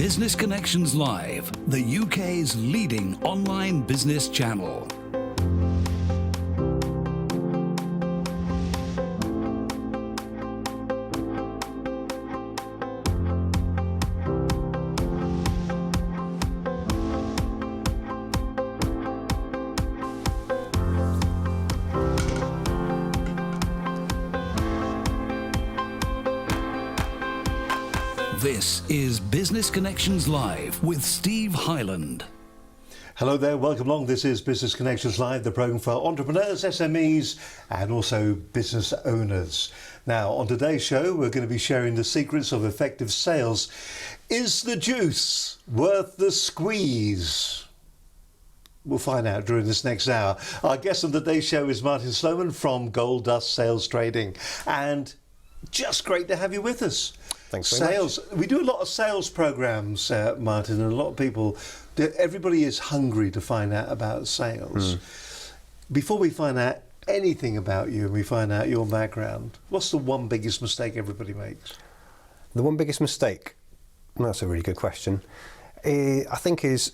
Business Connections Live, the UK's leading online business channel. This is Business Connections Live with Steve Hyland. Hello there, welcome along. This is Business Connections Live, the programme for entrepreneurs, SMEs and also business owners. Now, on today's show, we're going to be sharing the secrets of effective sales. Is the juice worth the squeeze? We'll find out during this next hour. Our guest on today's show is Martin Sloman from Gold Dust Sales Trading. And just great to have you with us. Thanks very much. We do a lot of sales programs, Martin, and a lot of people, everybody is hungry to find out about sales. Before we find out anything about you and we find out your background, what's the one biggest mistake everybody makes? The one biggest mistake? Well, that's a really good question. I think is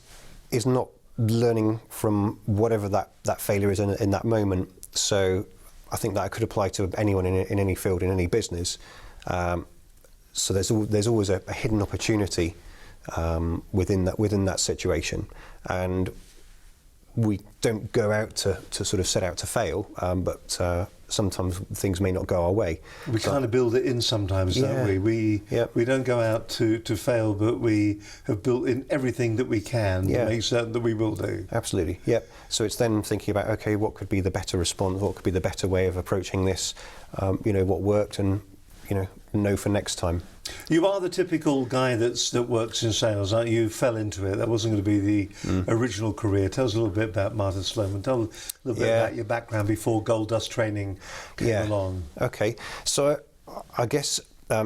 not learning from whatever that failure is in that moment. So I think that could apply to anyone in any field, in any business. So there's always a hidden opportunity within that situation, and we don't go out to sort of set out to fail, but sometimes things may not go our way. We kind of build it in sometimes, don't we? We don't go out to fail, but we have built in everything that we can to make certain that we will do. Absolutely, yep. So it's then thinking about, okay, what could be the better response? What could be the better way of approaching this? What worked, and know for next time. You are the typical guy that works in sales, aren't you? You fell into it. That wasn't going to be the original career. Tell us a little bit about Martin Sloman. Tell us a little bit about your background before Gold Dust Training came along. Okay. So I guess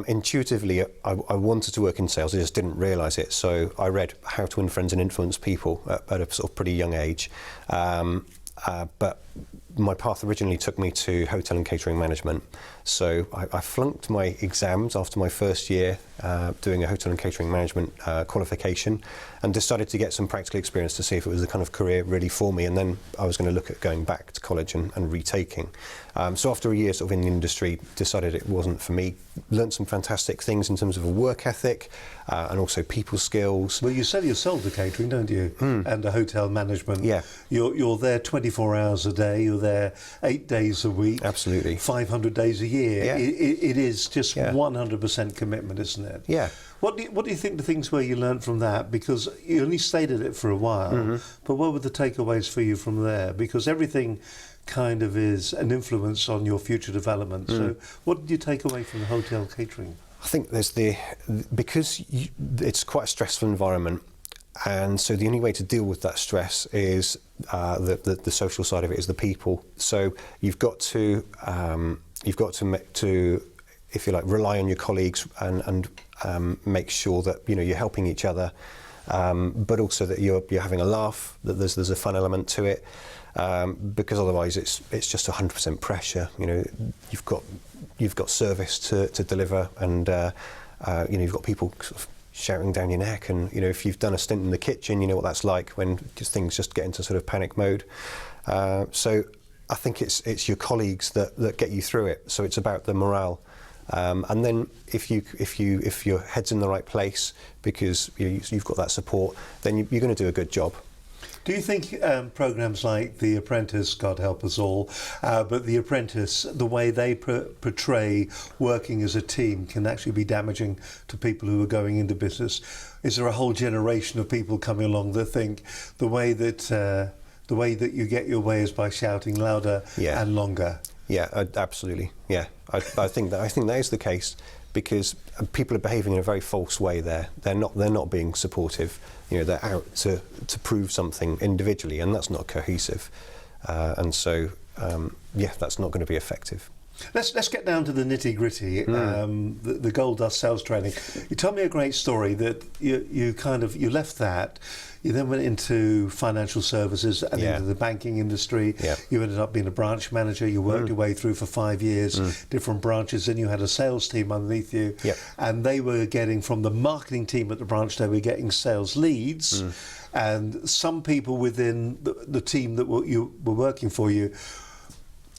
intuitively I wanted to work in sales. I just didn't realise it. So I read How to Win Friends and Influence People at a sort of pretty young age. But my path originally took me to hotel and catering management. So I flunked my exams after my first year doing a hotel and catering management qualification, and decided to get some practical experience to see if it was the kind of career really for me. And then I was going to look at going back to college and retaking. So after a year sort of in the industry, decided it wasn't for me. Learned some fantastic things in terms of a work ethic and also people skills. Well, you sell yourself to catering, don't you? And the hotel management. Yeah. You're there 24 hours a day. You're there 8 days a week. Absolutely. 500 days a year. Yeah. It is just 100% commitment, isn't it? Yeah. What do you think the things were you learned from that? Because you only stayed at it for a while, but what were the takeaways for you from there? Because everything kind of is an influence on your future development. So what did you take away from the hotel catering? I think there's because it's quite a stressful environment, and so the only way to deal with that stress is the social side of it, is the people. So you've got to if you like, rely on your colleagues and make sure that you're helping each other, but also that you're having a laugh, that there's a fun element to it, because otherwise it's just 100% pressure. You've got service to deliver, and you've got people sort of shouting down your neck, and if you've done a stint in the kitchen, you know what that's like when things just get into sort of panic mode. So I think it's your colleagues that get you through it. So it's about the morale. And then if your head's in the right place, because you've got that support, then you're going to do a good job. Do you think programs like The Apprentice, God help us all, but The Apprentice, the way they portray working as a team can actually be damaging to people who are going into business? Is there a whole generation of people coming along that think the way that you get your way is by shouting louder and longer? Yeah, absolutely. Yeah, I think that is the case, because people are behaving in a very false way there. They're not being supportive. They're out to prove something individually, and that's not cohesive. And so, that's not going to be effective. Let's get down to the nitty gritty. The gold dust sales training. You told me a great story that you left that. You then went into financial services and into the banking industry. Yeah. You ended up being a branch manager. You worked your way through for 5 years, different branches. Then you had a sales team underneath you, and they were getting from the marketing team at the branch. They were getting sales leads, and some people within the team that were working for you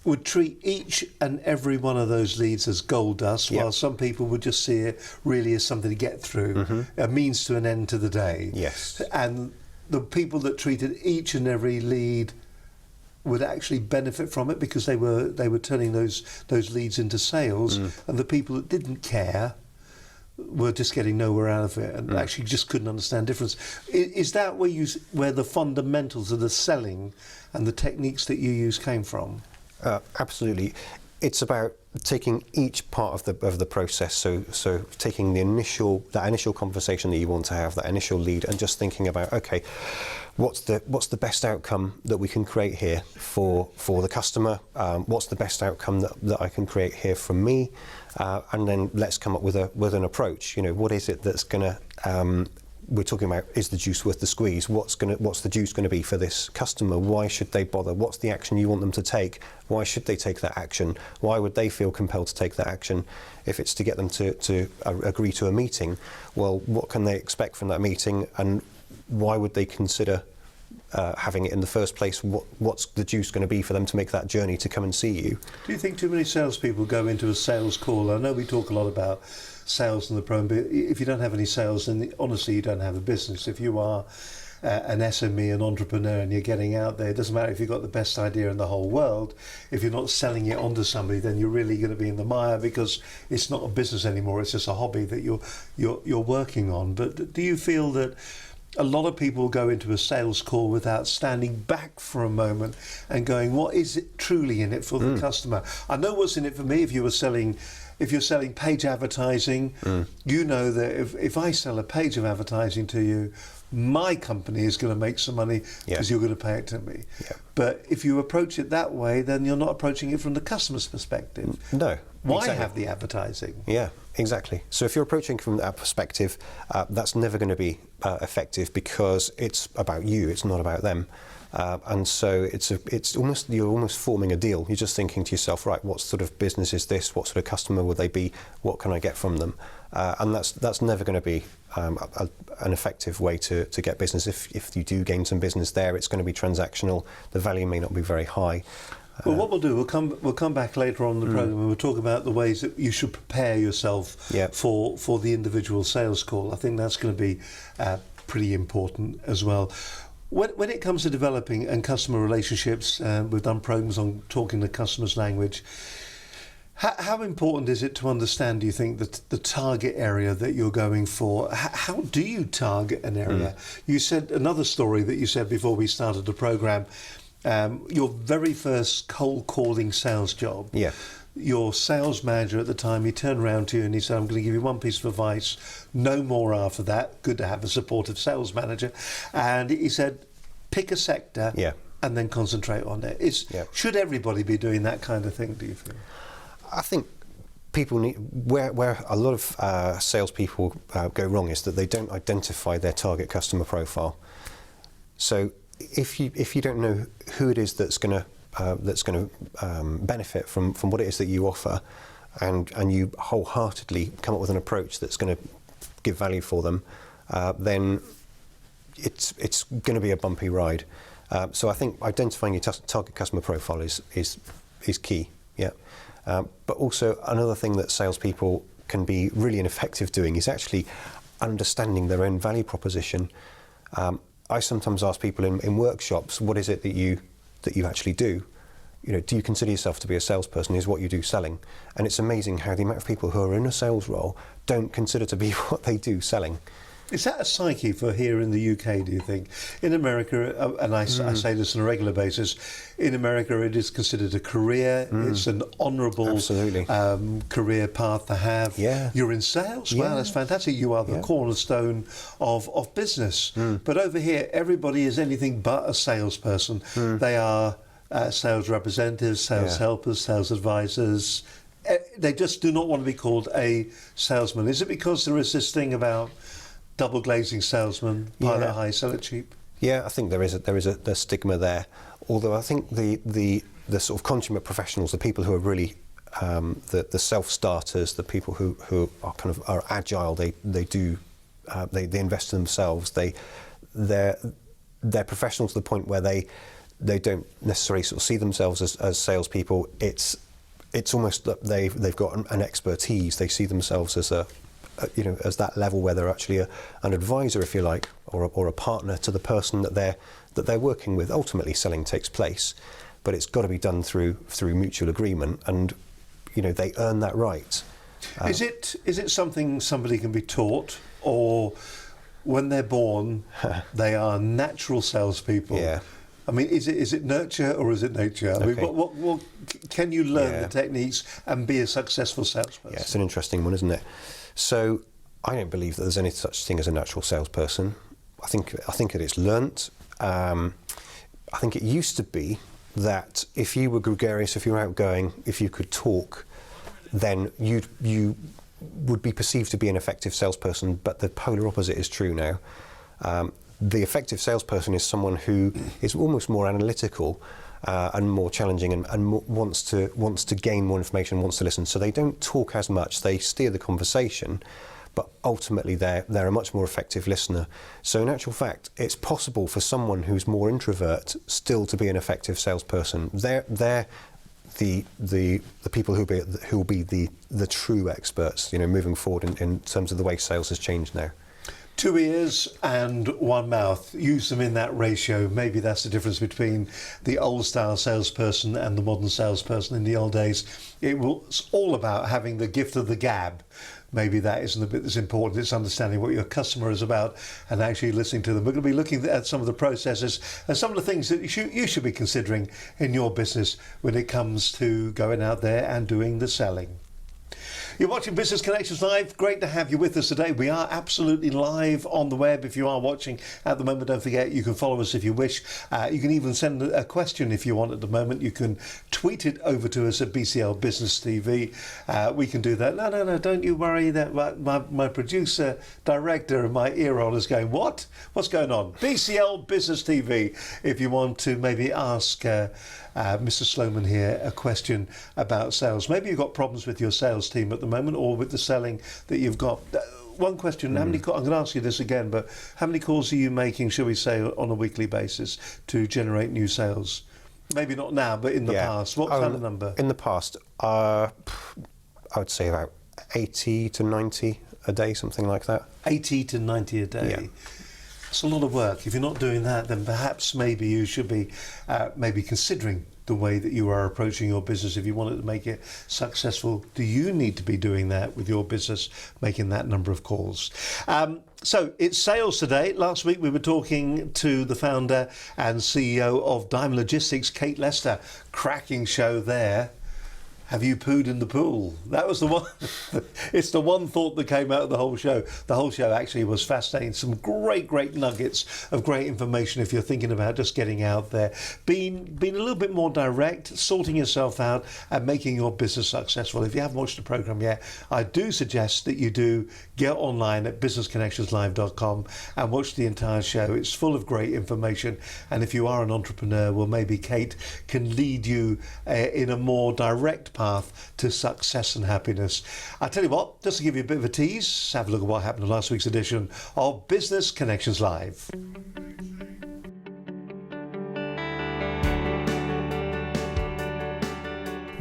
would treat each and every one of those leads as gold dust, while some people would just see it really as something to get through, a means to an end to the day. Yes. And the people that treated each and every lead would actually benefit from it because they were turning those leads into sales, and the people that didn't care were just getting nowhere out of it and actually just couldn't understand difference. Is that where the fundamentals of the selling and the techniques that you use came from? Absolutely. It's about taking each part of the process. So taking that initial conversation that you want to have, that initial lead, and just thinking about, okay, what's the best outcome that we can create here for the customer? What's the best outcome that I can create here for me? And then let's come up with an approach. What is it that's going to we're talking about, is the juice worth the squeeze? What's the juice going to be for this customer? Why should they bother? What's the action you want them to take? Why should they take that action? Why would they feel compelled to take that action? If it's to get them to agree to a meeting, well, what can they expect from that meeting, and why would they consider having it in the first place? What's the juice going to be for them to make that journey to come and see you? Do you think too many salespeople go into a sales call? I know we talk a lot about sales in the program, but if you don't have any sales, then honestly you don't have a business. If you are an SME, an entrepreneur, and you're getting out there, it doesn't matter if you've got the best idea in the whole world. If you're not selling it onto somebody, then you're really going to be in the mire, because it's not a business anymore. It's just a hobby that you're working on. But do you feel that a lot of people go into a sales call without standing back for a moment and going, what is it truly in it for the customer? I know what's in it for me. If you're selling page advertising, you know that if I sell a page of advertising to you, my company is going to make some money because you're going to pay it to me. Yeah. But if you approach it that way, then you're not approaching it from the customer's perspective. No. Why exactly. have the advertising? Yeah, exactly. So if you're approaching from that perspective, that's never going to be effective, because it's about you, it's not about them. And so you're almost forming a deal. You're just thinking to yourself, right, what sort of business is this? What sort of customer would they be? What can I get from them? And that's never going to be an effective way to get business. If you do gain some business there, it's going to be transactional. The value may not be very high. Well, what we'll do, we'll come back later on in the program, and we'll talk about the ways that you should prepare yourself for the individual sales call. I think that's going to be pretty important as well. When it comes to developing and customer relationships, we've done programs on talking the customer's language. How important is it to understand, do you think, the target area that you're going for? How do you target an area? You said another story that you said before we started the program, your very first cold calling sales job. Yeah. Your sales manager at the time, he turned around to you and he said, I'm going to give you one piece of advice, no more after that. Good to have a supportive sales manager. And he said, pick a sector and then concentrate on it. Should everybody be doing that kind of thing, do you feel? I think people need, where a lot of salespeople go wrong is that they don't identify their target customer profile. So if you don't know who it is that's going to benefit from what it is that you offer, and you wholeheartedly come up with an approach that's going to give value for them, then it's going to be a bumpy ride. So I think identifying your target customer profile is key. Yeah. But also another thing that salespeople can be really ineffective doing is actually understanding their own value proposition. I sometimes ask people in workshops, what is it that you actually do? Do you consider yourself to be a salesperson? Is what you do selling? And it's amazing how the amount of people who are in a sales role don't consider to be what they do selling. Is that a psyche for here in the UK, do you think? In America, and I say this on a regular basis, in America it is considered a career, it's an honourable career path to have. Yeah. You're in sales, wow, that's fantastic. You are the cornerstone of business. But over here, everybody is anything but a salesperson. They are sales representatives, sales Yeah. helpers, sales advisors. They just do not want to be called a salesman. Is it because there is this thing about double glazing salesman, pilot Yeah. high, sell it cheap? Yeah, I think there is a stigma there. Although I think the sort of consummate professionals, the people who are really the self-starters, the people who are kind of are agile, they invest in themselves. They're professional to the point where they don't necessarily sort of see themselves as salespeople. It's almost that they've got an expertise. They see themselves as as that level where they're actually an advisor, if you like, or a partner to the person that they're working with. Ultimately, selling takes place, but it's got to be done through mutual agreement, and they earn that right. Is it something somebody can be taught, or when they're born they are natural salespeople? Yeah. I mean, is it nurture or is it nature? I mean, Okay. what can you learn Yeah. the techniques and be a successful salesperson? Yeah, it's an interesting one, isn't it? So I don't believe that there's any such thing as a natural salesperson. I think that it's learnt. I think it used to be that if you were gregarious, if you were outgoing, if you could talk, then you would be perceived to be an effective salesperson. But the polar opposite is true now. The effective salesperson is someone who is almost more analytical and more challenging, and wants to gain more information, wants to listen. So they don't talk as much. They steer the conversation, but ultimately they're a much more effective listener. So in actual fact, it's possible for someone who's more introvert still to be an effective salesperson. They're the people who'll be the true experts, moving forward in terms of the way sales has changed now. 2 ears and 1 mouth. Use them in that ratio. Maybe that's the difference between the old style salesperson and the modern salesperson. In the old days, it was all about having the gift of the gab. Maybe that isn't the bit that's important. It's understanding what your customer is about and actually listening to them. We're going to be looking at some of the processes and some of the things that you should be considering in your business when it comes to going out there and doing the selling. You're watching Business Connections Live. Great to have you with us today. We are absolutely live on the web. If you are watching at the moment, don't forget you can follow us if you wish. You can even send a question if you want at the moment. You can tweet it over to us at BCL Business TV. We can do that. No, don't you worry. That my producer, director, and my ear roll is going, what? What's going on? BCL Business TV. If you want to maybe ask Mr. Sloman here a question about sales. Maybe you've got problems with your sales team at the moment, or with the selling that you've got. One question, how many I'm going to ask you this again, but how many calls are you making, shall we say, on a weekly basis to generate new sales? Maybe not now, but in the past. What kind of number? In the past, I would say about 80 to 90 a day, something like that. 80 to 90 a day. Yeah. It's a lot of work. If you're not doing that, then perhaps maybe you should be maybe considering the way that you are approaching your business. If you wanted to make it successful, do you need to be doing that with your business, making that number of calls? So it's sales today. Last week we were talking to the founder and CEO of Diamond Logistics, Kate Lester. Cracking show there. Have you pooed in the pool? That was the one. It's the one thought that came out of the whole show. The whole show actually was fascinating. Some great nuggets of great information if you're thinking about just getting out there, being a little bit more direct, sorting yourself out and making your business successful. If you haven't watched the program yet, I do suggest that you do get online at businessconnectionslive.com and watch the entire show. It's full of great information. And if you are an entrepreneur, well, maybe Kate can lead you in a more direct path to success and happiness. I tell you what, just to give you a bit of a tease, have a look at what happened in last week's edition of Business Connections Live.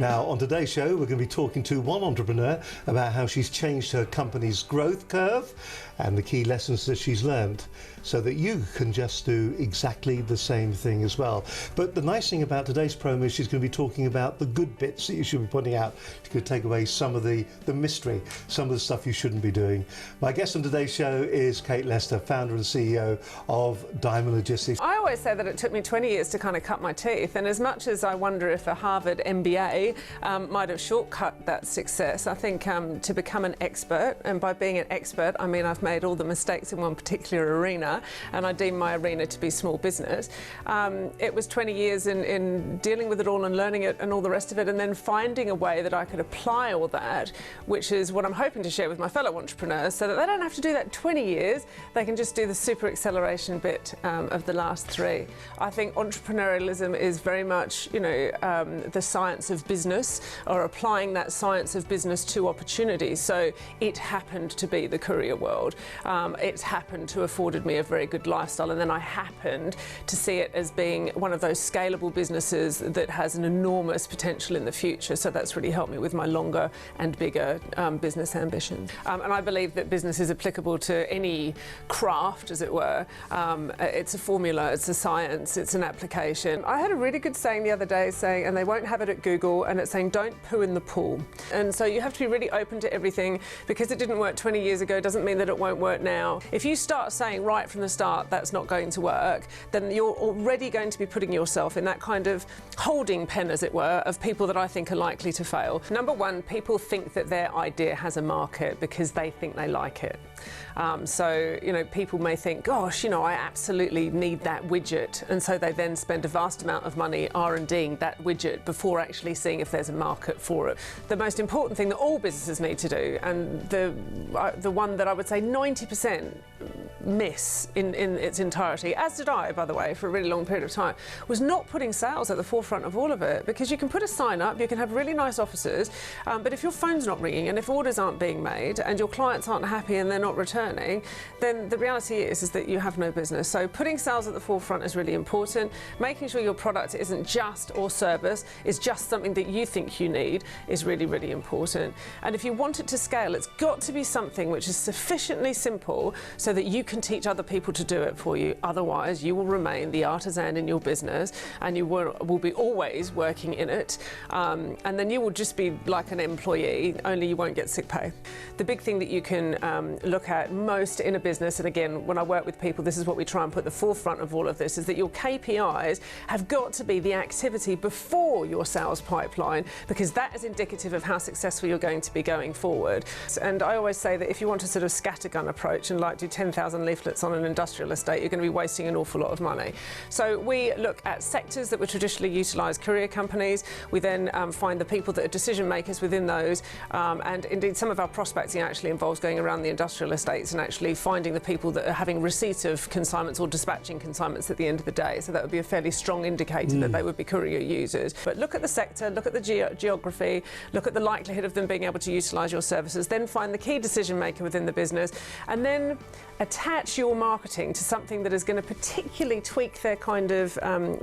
Now, on today's show, we're going to be talking to one entrepreneur about how she's changed her company's growth curve and the key lessons that she's learned so that you can just do exactly the same thing as well. But the nice thing about today's promo is she's going to be talking about the good bits that you should be putting out to take away some of the mystery, some of the stuff you shouldn't be doing. My guest on today's show is Kate Lester, founder and CEO of Diamond Logistics. I always say that it took me 20 years to kind of cut my teeth, and as much as I wonder if a Harvard MBA I might have shortcut that success. I think to become an expert, and by being an expert, I mean I've made all the mistakes in one particular arena, and I deem my arena to be small business. It was 20 years in dealing with it all and learning it and all the rest of it, and then finding a way that I could apply all that, which is what I'm hoping to share with my fellow entrepreneurs, so that they don't have to do that 20 years, they can just do the super acceleration bit of the last 3. I think entrepreneurialism is very much, the science of business, or applying that science of business to opportunities. So it happened to be the courier world. It's happened to afforded me a very good lifestyle, and then I happened to see it as being one of those scalable businesses that has an enormous potential in the future. So that's really helped me with my longer and bigger business ambitions. And I believe that business is applicable to any craft, as it were. It's a formula, it's a science, it's an application. I had a really good saying the other day saying, and they won't have it at Google, and it's saying, don't poo in the pool. And so you have to be really open to everything. Because it didn't work 20 years ago doesn't mean that it won't work now. If you start saying right from the start that's not going to work, then you're already going to be putting yourself in that kind of holding pen, as it were, of people that I think are likely to fail. Number one, people think that their idea has a market because they think they like it. So, people may think, gosh, I absolutely need that widget. And so they then spend a vast amount of money R&Ding that widget before actually seeing if there's a market for it. The most important thing that all businesses need to do, and the one that I would say 90% miss in its entirety, as did I, by the way, for a really long period of time, was not putting sales at the forefront of all of it. Because you can put a sign up, you can have really nice offices, but if your phone's not ringing and if orders aren't being made and your clients aren't happy and they're not returning, then the reality is that you have no business. So putting sales at the forefront is really important. Making sure your product isn't just, or service is just something that you think you need, is really, really important. And if you want it to scale, it's got to be something which is sufficiently simple so that you can teach other people to do it for you. Otherwise, you will remain the artisan in your business, and you will be always working in it. And then you will just be like an employee, only you won't get sick pay. The big thing that you can look at most in a business, and again, when I work with people, this is what we try and put at the forefront of all of this, is that your KPIs have got to be the activity before your sales pipeline, because that is indicative of how successful you're going to be going forward. And I always say that if you want to sort of scattergun approach and like do 10,000 leaflets on an industrial estate, you're going to be wasting an awful lot of money. So we look at sectors that would traditionally utilise courier companies. We then find the people that are decision makers within those, and indeed some of our prospecting actually involves going around the industrial estates and actually finding the people that are having receipt of consignments or dispatching consignments at the end of the day. So that would be a fairly strong indicator that they would be courier users. But look at the sector, look at the geography, look at the likelihood of them being able to utilise your services, then find the key decision maker within the business, and then attach your marketing to something that is going to particularly tweak their kind of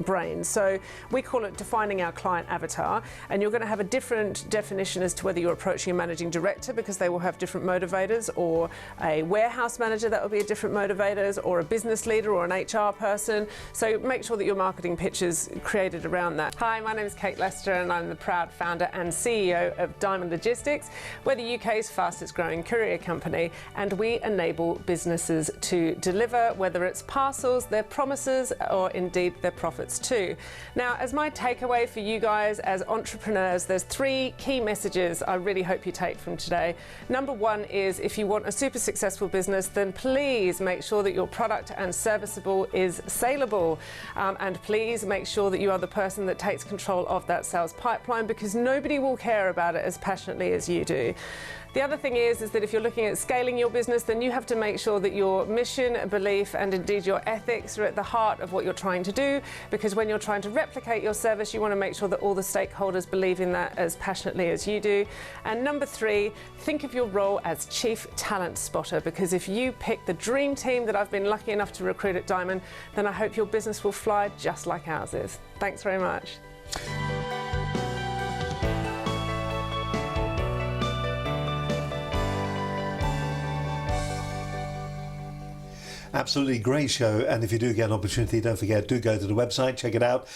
brain. So we call it defining our client avatar, and you're going to have a different definition as to whether you're approaching a managing director, because they will have different motivators, or a warehouse manager, that will be a different motivators, or a business leader or an HR person. So make sure that your marketing pitch is created around that. Hi, my name is Kate Lester, and I'm the proud founder and CEO of Diamond Logistics. We're the UK's fastest growing courier company, and we enable businesses to deliver, whether it's parcels, their promises, or indeed their profits too. Now, as my takeaway for you guys as entrepreneurs, there's 3 key messages I really hope you take from today. Number 1 is, if you want a super successful business, then please make sure that your product and serviceable is saleable. And please make sure that you are the person that takes control of that sales pipeline, because nobody will care about it as passionately as you do. The other thing is that if you're looking at scaling your business, then you have to make sure that your mission, belief, and indeed your ethics are at the heart of what you're trying to do, because when you're trying to replicate your service, you want to make sure that all the stakeholders believe in that as passionately as you do. And number 3, think of your role as chief talent spotter, because if you pick the dream team that I've been lucky enough to recruit at Diamond, then I hope your business will fly just like ours is. Thanks very much. Absolutely great show, and if you do get an opportunity, don't forget, do go to the website, check it out.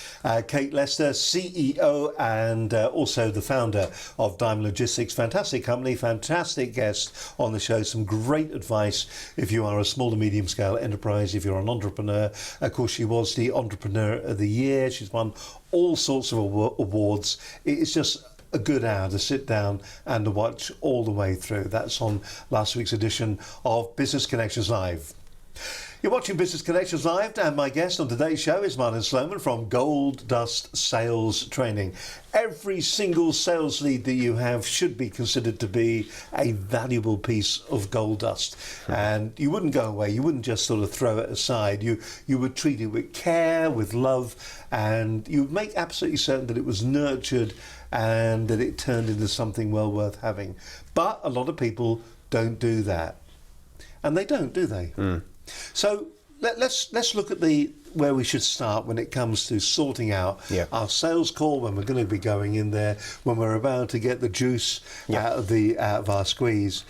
Kate Lester, CEO and also the founder of Diamond Logistics. Fantastic company, fantastic guest on the show, some great advice if you are a small to medium scale enterprise, if you're an entrepreneur. Of course, she was the Entrepreneur of the Year. She's won all sorts of awards. It's just a good hour to sit down and to watch all the way through. That's on last week's edition of Business Connections Live. You're watching Business Connections Live, and my guest on today's show is Martin Sloman from Gold Dust Sales Training. Every single sales lead that you have should be considered to be a valuable piece of gold dust. And you wouldn't go away, you wouldn't just sort of throw it aside. You would treat it with care, with love, and you would make absolutely certain that it was nurtured and that it turned into something well worth having. But a lot of people don't do that. And they don't, do they? So let's look at where we should start when it comes to sorting out our sales call, when we're going to be going in there, when we're about to get the juice out of our squeeze.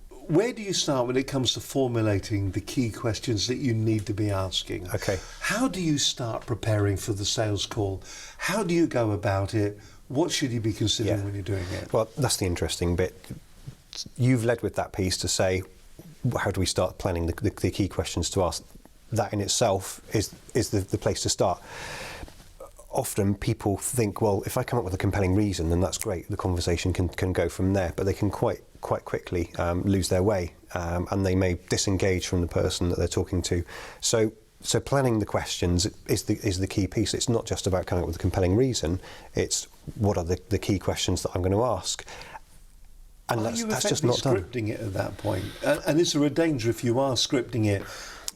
Where do you start when it comes to formulating the key questions that you need to be asking? Okay. How do you start preparing for the sales call? How do you go about it? What should you be considering when you're doing it? Well, that's the interesting bit. You've led with that piece to say, how do we start planning the key questions to ask? That in itself is the place to start. Often people think, well, if I come up with a compelling reason, then that's great. The conversation can go from there, but they can quite quickly lose their way, and they may disengage from the person that they're talking to. So planning the questions is the key piece. It's not just about coming up with a compelling reason. It's what are the key questions that I'm going to ask. And that's just not done. Scripting it at that point? And is there a danger if you are scripting it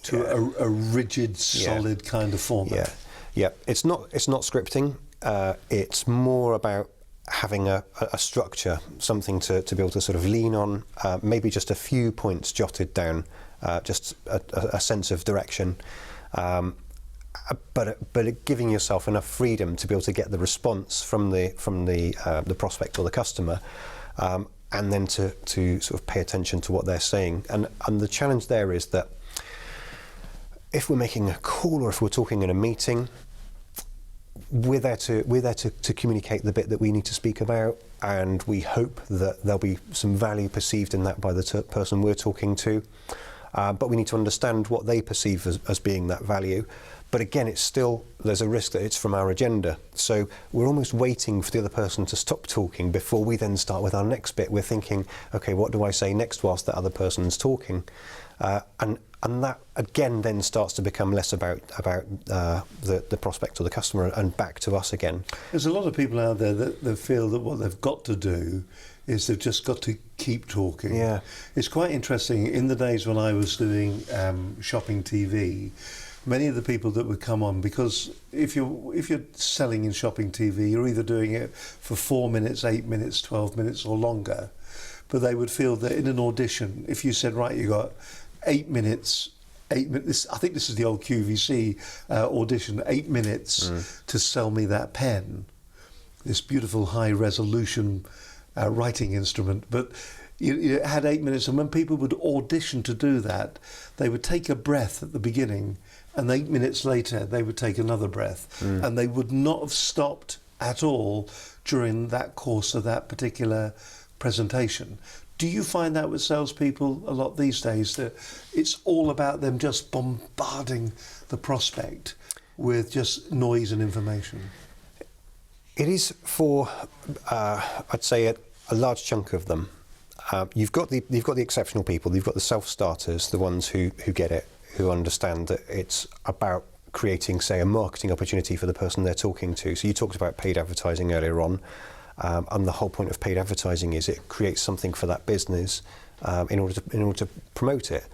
to a rigid, solid kind of format? Yeah. It's not scripting. It's more about having a structure, something to be able to sort of lean on, maybe just a few points jotted down, just a sense of direction. But giving yourself enough freedom to be able to get the response from the prospect or the customer, and then to sort of pay attention to what they're saying. And the challenge there is that if we're making a call or if we're talking in a meeting, we're there to communicate the bit that we need to speak about, and we hope that there'll be some value perceived in that by the person we're talking to. But we need to understand what they perceive as being that value. But again, there's a risk that it's from our agenda. So we're almost waiting for the other person to stop talking before we then start with our next bit. We're thinking, okay, what do I say next whilst that other person's talking? And that again then starts to become less about the prospect or the customer and back to us again. There's a lot of people out there that feel that what they've got to do is they've just got to keep talking. Yeah. It's quite interesting. In the days when I was doing shopping TV, many of the people that would come on, because if you're selling in shopping TV, you're either doing it for 4 minutes, 8 minutes, 12 minutes or longer. But they would feel that in an audition, if you said, right, you got 8 minutes, I think this is the old QVC audition, 8 minutes to sell me that pen, this beautiful high resolution writing instrument. But you had 8 minutes, and when people would audition to do that, they would take a breath at the beginning, and 8 minutes later they would take another breath, and they would not have stopped at all during that course of that particular presentation. Do you find that with salespeople a lot these days, that it's all about them just bombarding the prospect with just noise and information? It is for, I'd say, a large chunk of them. You've got the exceptional people. You've got the self-starters, the ones who get it, who understand that it's about creating, say, a marketing opportunity for the person they're talking to. So you talked about paid advertising earlier on, and the whole point of paid advertising is it creates something for that business in order to promote it.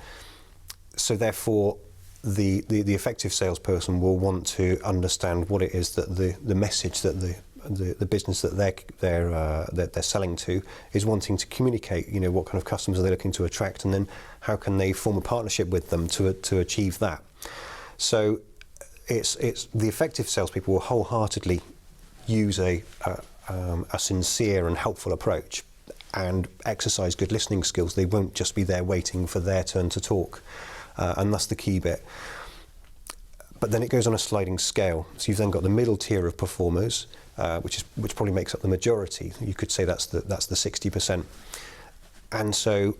So therefore, the effective salesperson will want to understand what it is that the message that the business that they're selling to is wanting to communicate. You know, what kind of customers are they looking to attract, and then how can they form a partnership with them to achieve that. So it's the effective salespeople will wholeheartedly use a sincere and helpful approach and exercise good listening skills. They won't just be there waiting for their turn to talk, and that's the key bit. But then it goes on a sliding scale. So you've then got the middle tier of performers, which probably makes up the majority. You could say that's the 60%. And so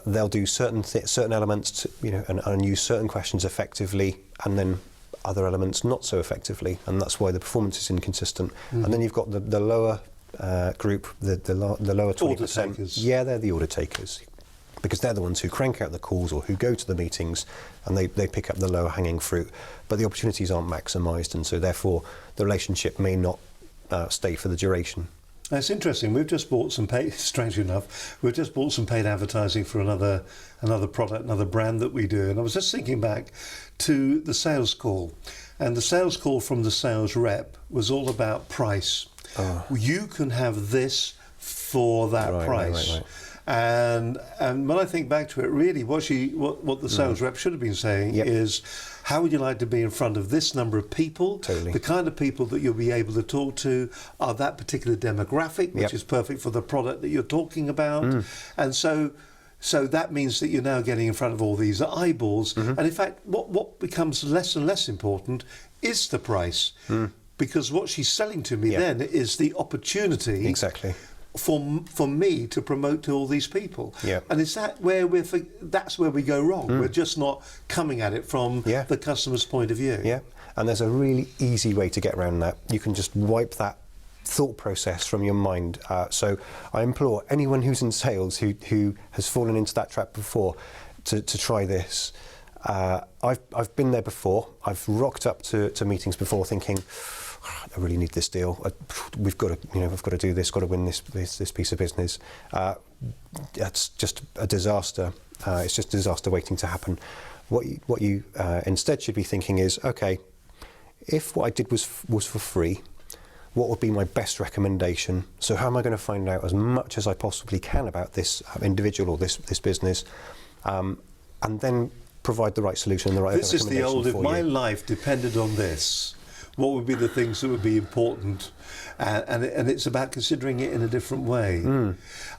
they'll do certain elements, and use certain questions effectively, and then other elements not so effectively, and that's why the performance is inconsistent. And then you've got the lower group, the lower 20%. Order takers. Yeah, they're the order takers, because they're the ones who crank out the calls or who go to the meetings, and they pick up the lower hanging fruit. But the opportunities aren't maximised, and so therefore the relationship may not stay for the duration. It's interesting. We've just bought some paid, strangely enough, we've just bought some paid advertising for another product, another brand that we do. And I was just thinking back to the sales call. And the sales call from the sales rep was all about price. Oh. You can have this for that price. Right. And when I think back to it, really what the sales rep should have been saying is, how would you like to be in front of this number of people? Totally. The kind of people that you'll be able to talk to are that particular demographic, which is perfect for the product that you're talking about. And so that means that you're now getting in front of all these eyeballs. And in fact, what becomes less and less important is the price. Because what she's selling to me then is the opportunity. Exactly. For me to promote to all these people. And is that where that's where we go wrong? We're just not coming at it from the customer's point of view. Yeah, and there's a really easy way to get around that. You can just wipe that thought process from your mind. So I implore anyone who's in sales who has fallen into that trap before to try this. I've been there before. I've rocked up to meetings before thinking, I really need this deal. We've got to do this. Got to win this piece of business. That's just a disaster. It's just a disaster waiting to happen. What you instead should be thinking is, okay, if what I did was for free, what would be my best recommendation? So how am I going to find out as much as I possibly can about this individual or this business, and then provide the right solution and the right recommendation for you. This is the old, if my life depended on this, what would be the things that would be important? And it's about considering it in a different way.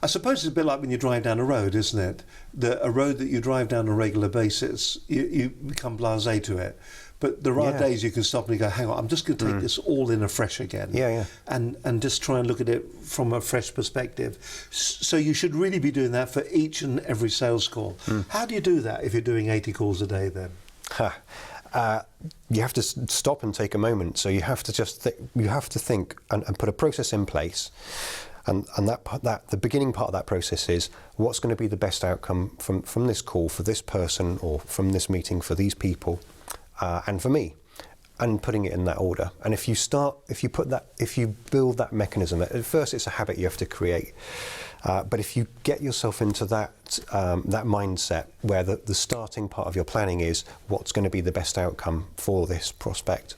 I suppose it's a bit like when you drive down a road, isn't it? A road that you drive down on a regular basis, you become blasé to it. But there are days you can stop and you go, hang on, I'm just going to take this all in afresh again. And just try and look at it from a fresh perspective. So you should really be doing that for each and every sales call. How do you do that if you're doing 80 calls a day then? You have to stop and take a moment. So you have to just think and put a process in place. And that the beginning part of that process is, what's going to be the best outcome from this call for this person, or from this meeting for these people, and for me, and putting it in that order. And if you build that mechanism, at first it's a habit you have to create. But if you get yourself into that mindset where the starting part of your planning is what's going to be the best outcome for this prospect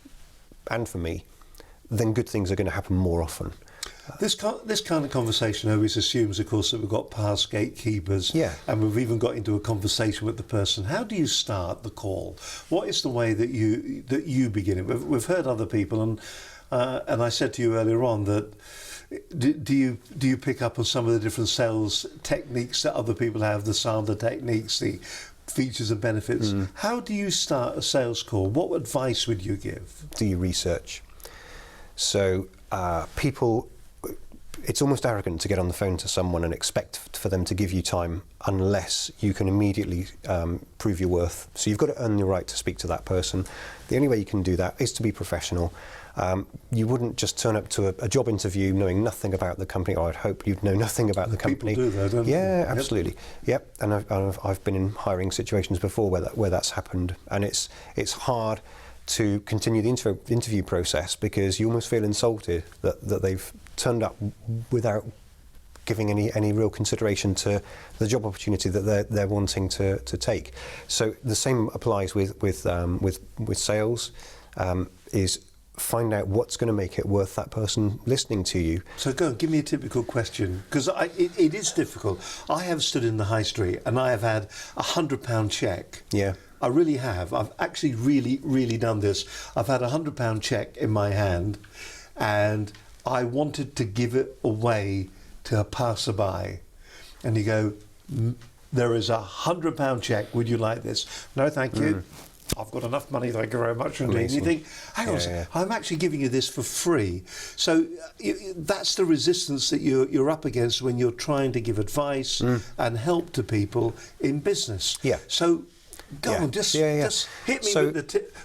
and for me, then good things are going to happen more often. This kind of conversation always assumes, of course, that we've got past gatekeepers, and we've even got into a conversation with the person. How do you start the call? What is the way that you begin it? We've heard other people, and I said to you earlier on that. Do you pick up on some of the different sales techniques that other people have, the Sandler techniques, the features and benefits? How do you start a sales call? What advice would you give? Do you research? So people, it's almost arrogant to get on the phone to someone and expect for them to give you time unless you can immediately prove your worth. So you've got to earn the right to speak to that person. The only way you can do that is to be professional. You wouldn't just turn up to a job interview knowing nothing about the company, or I'd hope you'd know nothing about the company. People do that, don't they? Yeah, absolutely. Yep. And I've been in hiring situations before where that's happened, and it's hard to continue the interview process because you almost feel insulted that they've turned up without giving any real consideration to the job opportunity that they're wanting to take. So the same applies with sales. Is find out what's going to make it worth that person listening to you. So go on, give me a typical question, because it is difficult. I have stood in the high street and I have had £100 cheque. Yeah. I really have. I've actually really done this. I've had £100 cheque in my hand and I wanted to give it away to a passerby. And you go, there is £100 cheque, would you like this? No, thank you. I've got enough money, thank you very much indeed. And you think, hang on a second, I'm actually giving you this for free. So that's the resistance that you're up against when you're trying to give advice and help to people in business. Yeah. So Go on, just hit me So-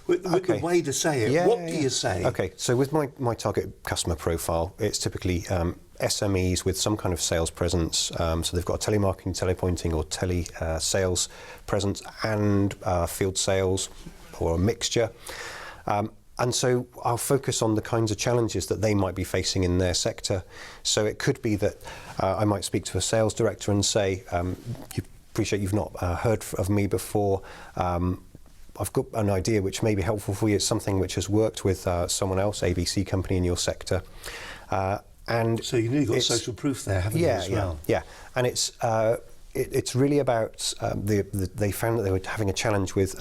with the way to say it. What do you say? Okay, so with my target customer profile, it's typically SMEs with some kind of sales presence. So they've got a telemarketing, telepointing, or sales presence, and field sales, or a mixture. And so I'll focus on the kinds of challenges that they might be facing in their sector. So it could be that I might speak to a sales director and say, you appreciate you've not heard of me before. I've got an idea which may be helpful for you. It's something which has worked with someone else, ABC company in your sector. And So you've got social proof there, haven't you, as well? Yeah. And it's really about they found that they were having a challenge with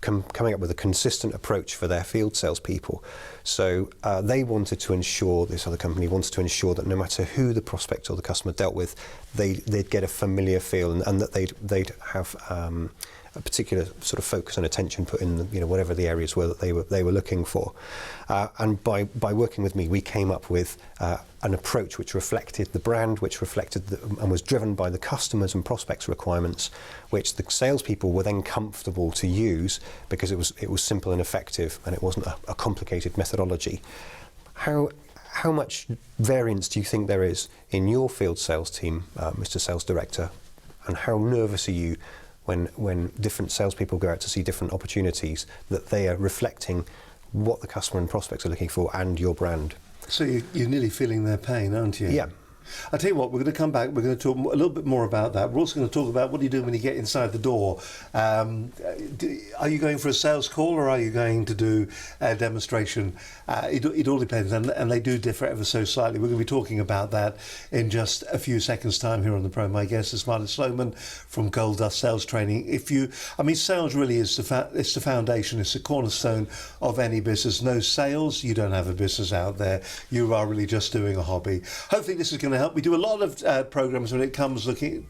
coming up with a consistent approach for their field salespeople. So they wanted to ensure, this other company wanted to ensure that no matter who the prospect or the customer dealt with, they'd get a familiar feel, and that they'd have a particular sort of focus and attention put in whatever the areas were that they were looking for. And by working with me, we came up with an approach which reflected the brand, which reflected and was driven by the customers' and prospects' requirements, which the salespeople were then comfortable to use because it was simple and effective, and it wasn't a complicated methodology. How much variance do you think there is in your field sales team, Mr. Sales Director, and how nervous are you when different salespeople go out to see different opportunities, that they are reflecting what the customer and prospects are looking for and your brand? So you're nearly feeling their pain, aren't you? Yeah. I'll tell you what, we're going to come back, we're going to talk a little bit more about that. We're also going to talk about what do you do when you get inside the door. Are you going for a sales call, or are you going to do a demonstration? It all depends, and they do differ ever so slightly. We're going to be talking about that in just a few seconds' time here on the program. My guest is Martin Sloman from Gold Dust Sales Training. Sales really is it's the foundation, it's the cornerstone of any business. No sales, you don't have a business out there. You are really just doing a hobby. Hopefully this is going to help. We do a lot of programs when it comes looking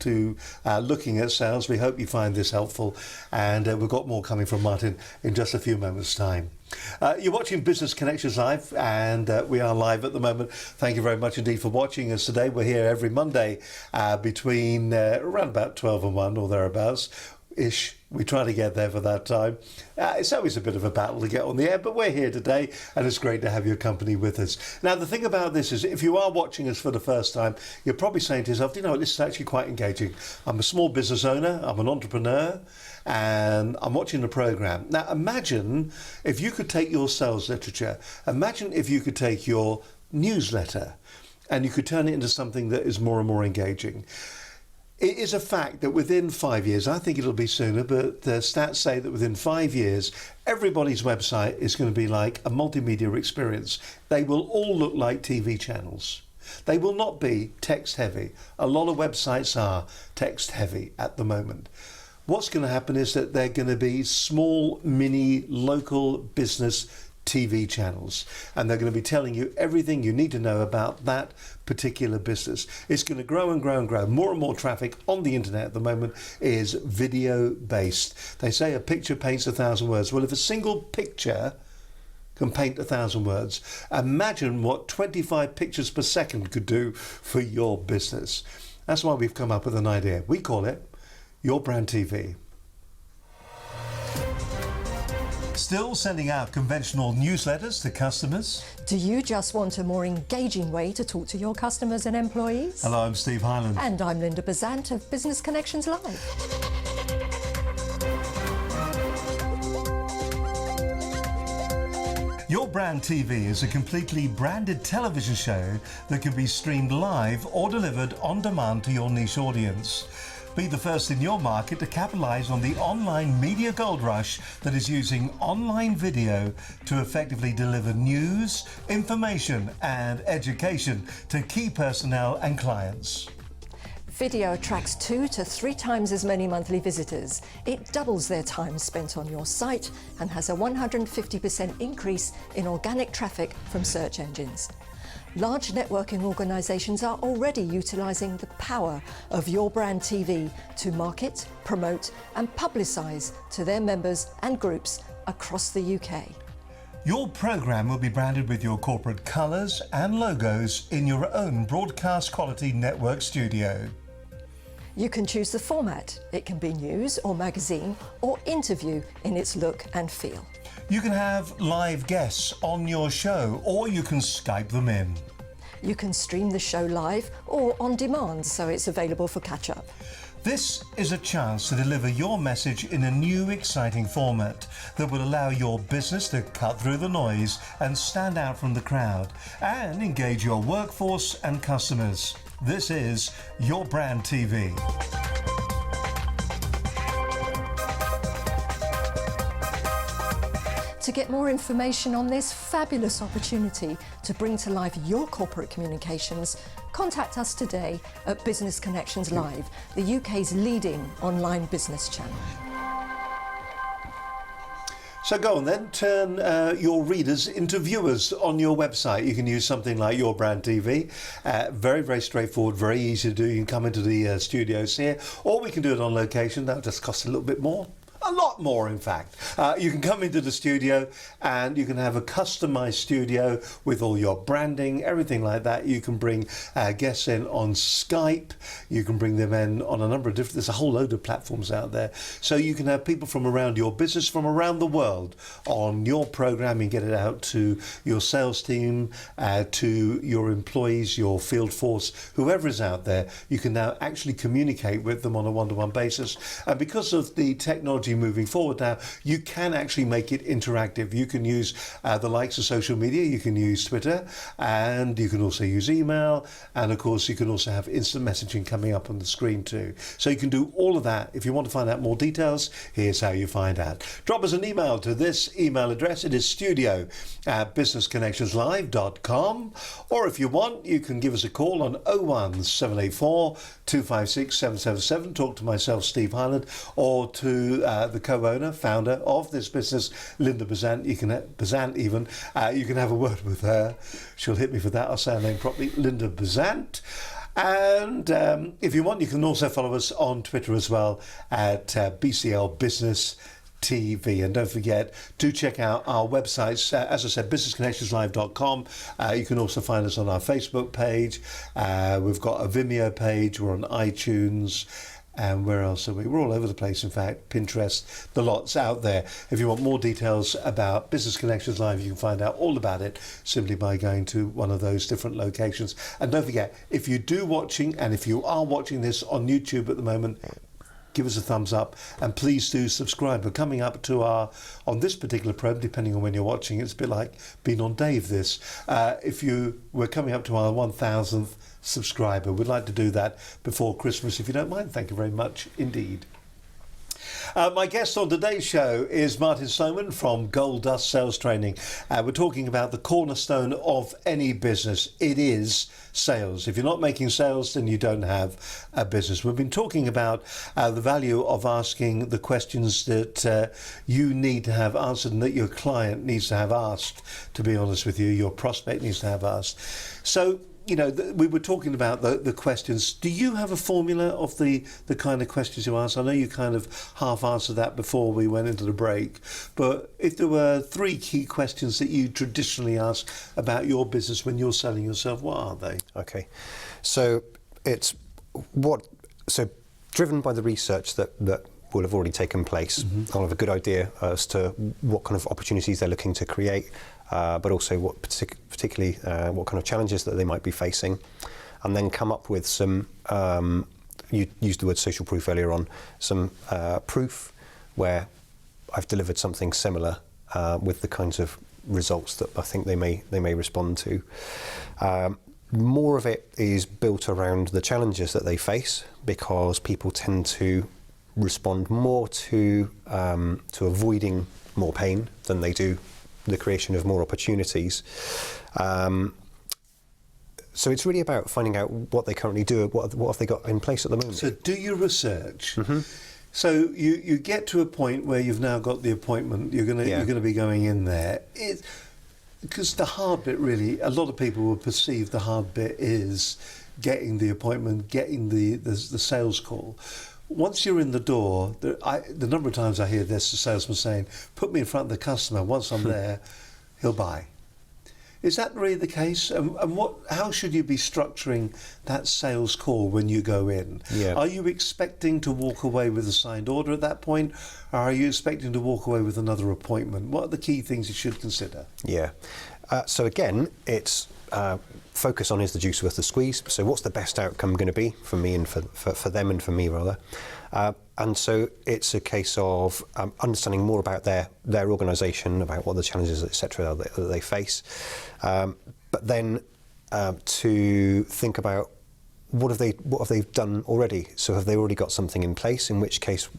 at sales. We hope you find this helpful, and we've got more coming from Martin in just a few moments' time. You're watching Business Connections Live, and we are live at the moment. Thank you very much indeed for watching us today. We're here every Monday between around about 12 and 1 or thereabouts ish. We try to get there for that time. It's always a bit of a battle to get on the air, but we're here today, and it's great to have your company with us. Now, the thing about this is, if you are watching us for the first time, you're probably saying to yourself, this is actually quite engaging. I'm a small business owner, I'm an entrepreneur, and I'm watching the program. Now, imagine if you could take your sales literature, imagine if you could take your newsletter, and you could turn it into something that is more and more engaging. It is a fact that within 5 years, I think it'll be sooner, but the stats say that within 5 years, everybody's website is going to be like a multimedia experience. They will all look like TV channels. They will not be text heavy. A lot of websites are text heavy at the moment. What's going to happen is that they're going to be small, mini, local business TV channels, and they're going to be telling you everything you need to know about that particular business. It's going to grow and grow and grow. More and more traffic on the internet at the moment is video based. They say a picture paints 1,000 words. Well, if a single picture can paint 1,000 words, imagine what 25 pictures per second could do for your business. That's why we've come up with an idea. We call it Your Brand TV. Still sending out conventional newsletters to customers? Do you just want a more engaging way to talk to your customers and employees? Hello, I'm Steve Hyland. And I'm Linda Bazant of Business Connections Live. Your Brand TV is a completely branded television show that can be streamed live or delivered on demand to your niche audience. Be the first in your market to capitalise on the online media gold rush that is using online video to effectively deliver news, information and education to key personnel and clients. Video attracts 2 to 3 times as many monthly visitors. It doubles their time spent on your site and has a 150% increase in organic traffic from search engines. Large networking organisations are already utilising the power of Your Brand TV to market, promote and publicise to their members and groups across the UK. Your programme will be branded with your corporate colours and logos in your own broadcast quality network studio. You can choose the format. It can be news or magazine or interview in its look and feel. You can have live guests on your show, or you can Skype them in. You can stream the show live or on demand, so it's available for catch-up. This is a chance to deliver your message in a new, exciting format that will allow your business to cut through the noise and stand out from the crowd and engage your workforce and customers. This is Your Brand TV. To get more information on this fabulous opportunity to bring to life your corporate communications, contact us today at Business Connections Live, the UK's leading online business channel. So go on then, turn your readers into viewers on your website. You can use something like Your Brand TV. Very, very straightforward, very easy to do. You can come into the studios here, or we can do it on location. That just costs a little bit more. A lot more, in fact. You can come into the studio and you can have a customised studio with all your branding, everything like that. You can bring guests in on Skype. You can bring them in on a number of different... There's a whole load of platforms out there. So you can have people from around your business, from around the world, on your programme and get it out to your sales team, to your employees, your field force, whoever is out there. You can now actually communicate with them on a one-to-one basis. And because of the technology moving forward now, you can actually make it interactive. You can use the likes of social media, you can use Twitter, and you can also use email, and of course you can also have instant messaging coming up on the screen too. So you can do all of that. If you want to find out more details, here's how you find out. Drop us an email to this email address. It is studio@businessconnectionslive.com, or if you want, you can give us a call on 01784 256 777. Talk to myself, Steve Highland, or to the co-owner, founder of this business, Linda Bazant. You can have a word with her. She'll hit me for that. I'll say her name properly, Linda Bazant. And if you want, you can also follow us on Twitter as well at BCL Business TV. And don't forget to check out our websites, as I said, businessconnectionslive.com. You can also find us on our Facebook page. We've got a Vimeo page. We're on iTunes. And where else are we? We're all over the place, in fact. Pinterest, the lot's out there. If you want more details about Business Connections Live, you can find out all about it simply by going to one of those different locations. And don't forget, if you are watching this on YouTube at the moment, give us a thumbs up and please do subscribe. We're coming up to on this particular program, depending on when you're watching, it's a bit like being on Dave this. We're coming up to our 1,000th subscriber. We'd like to do that before Christmas, if you don't mind. Thank you very much indeed. My guest on today's show is Martin Sloman from Gold Dust Sales Training. We're talking about the cornerstone of any business. It is sales. If you're not making sales, then you don't have a business. We've been talking about the value of asking the questions that you need to have answered and that your client needs to have asked, to be honest with you, your prospect needs to have asked. So, you know, we were talking about the questions. Do you have a formula of the kind of questions you ask? I know you kind of half answered that before we went into the break, but if there were 3 key questions that you traditionally ask about your business when you're selling yourself, what are they? Okay, so driven by the research that will have already taken place, I'll have a good idea as to what kind of opportunities they're looking to create, but also what particularly what kind of challenges that they might be facing, and then come up with some, you used the word social proof earlier on, some proof where I've delivered something similar with the kinds of results that I think they may respond to. More of it is built around the challenges that they face, because people tend to respond more to avoiding more pain than they do the creation of more opportunities. So it's really about finding out what they currently do, what have they got in place at the moment. So do your research. So you get to a point where you've now got the appointment. You're going to be going in there. Because the hard bit, really, a lot of people will perceive the hard bit is getting the appointment, getting the sales call. Once you're in the door, the number of times I hear this, the salesman saying, "Put me in front of the customer. Once I'm there, he'll buy." Is that really the case? And how should you be structuring that sales call when you go in? Yeah. Are you expecting to walk away with a signed order at that point, or are you expecting to walk away with another appointment? What are the key things you should consider? Yeah. So again, it's focus on, is the juice worth the squeeze? So what's the best outcome going to be for me and for them and for me rather? And so it's a case of understanding more about their organisation, about what the challenges, etc., that they face. But then to think about what have they done already? So have they already got something in place? In which case,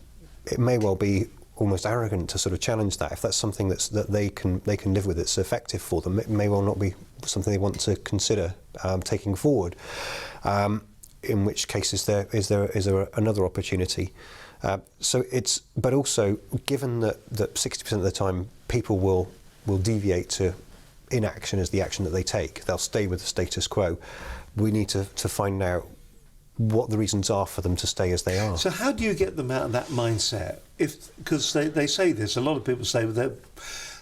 it may well be almost arrogant to sort of challenge that. If that's something that they can live with, it's effective for them, it may well not be something they want to consider taking forward. In which case, is there another opportunity? But also, given that 60% of the time people will deviate to inaction as the action that they take, they'll stay with the status quo. We need to find out what the reasons are for them to stay as they are. So how do you get them out of that mindset? Because they say this, a lot of people say that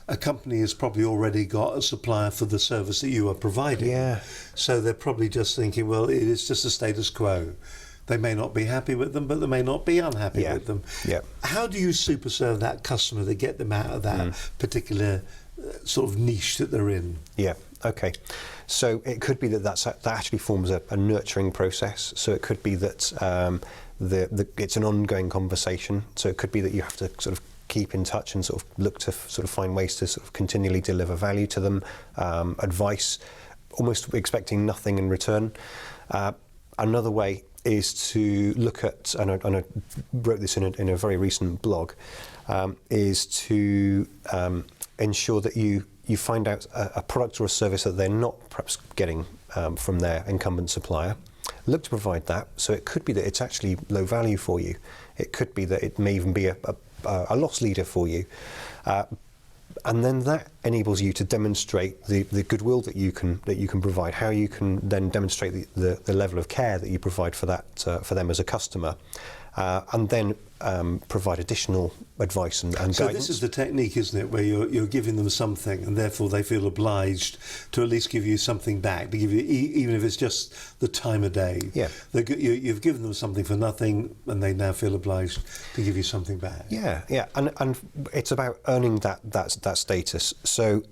a company has probably already got a supplier for the service that you are providing. Yeah. So they're probably just thinking, well, it is just a status quo. They may not be happy with them, but they may not be unhappy with them. Yeah. How do you super serve that customer to get them out of that particular sort of niche that they're in? Yeah. Okay. So it could be that actually forms a nurturing process. So it could be that it's an ongoing conversation. So it could be that you have to sort of keep in touch and sort of look to sort of find ways to sort of continually deliver value to them, advice, almost expecting nothing in return. Another way is to look at, and I wrote this in a very recent blog, is to ensure that you find out a product or a service that they're not perhaps getting from their incumbent supplier. Look to provide that. So it could be that it's actually low value for you. It could be that it may even be a loss leader for you. And then that enables you to demonstrate the goodwill that you can provide, how you can then demonstrate the level of care that you provide for for them as a customer, and then provide additional advice and guidance. So this is the technique, isn't it, where you're giving them something and therefore they feel obliged to at least give you something back, to give you, even if it's just the time of day. Yeah. You've given them something for nothing and they now feel obliged to give you something back. Yeah, yeah, and it's about earning that status. So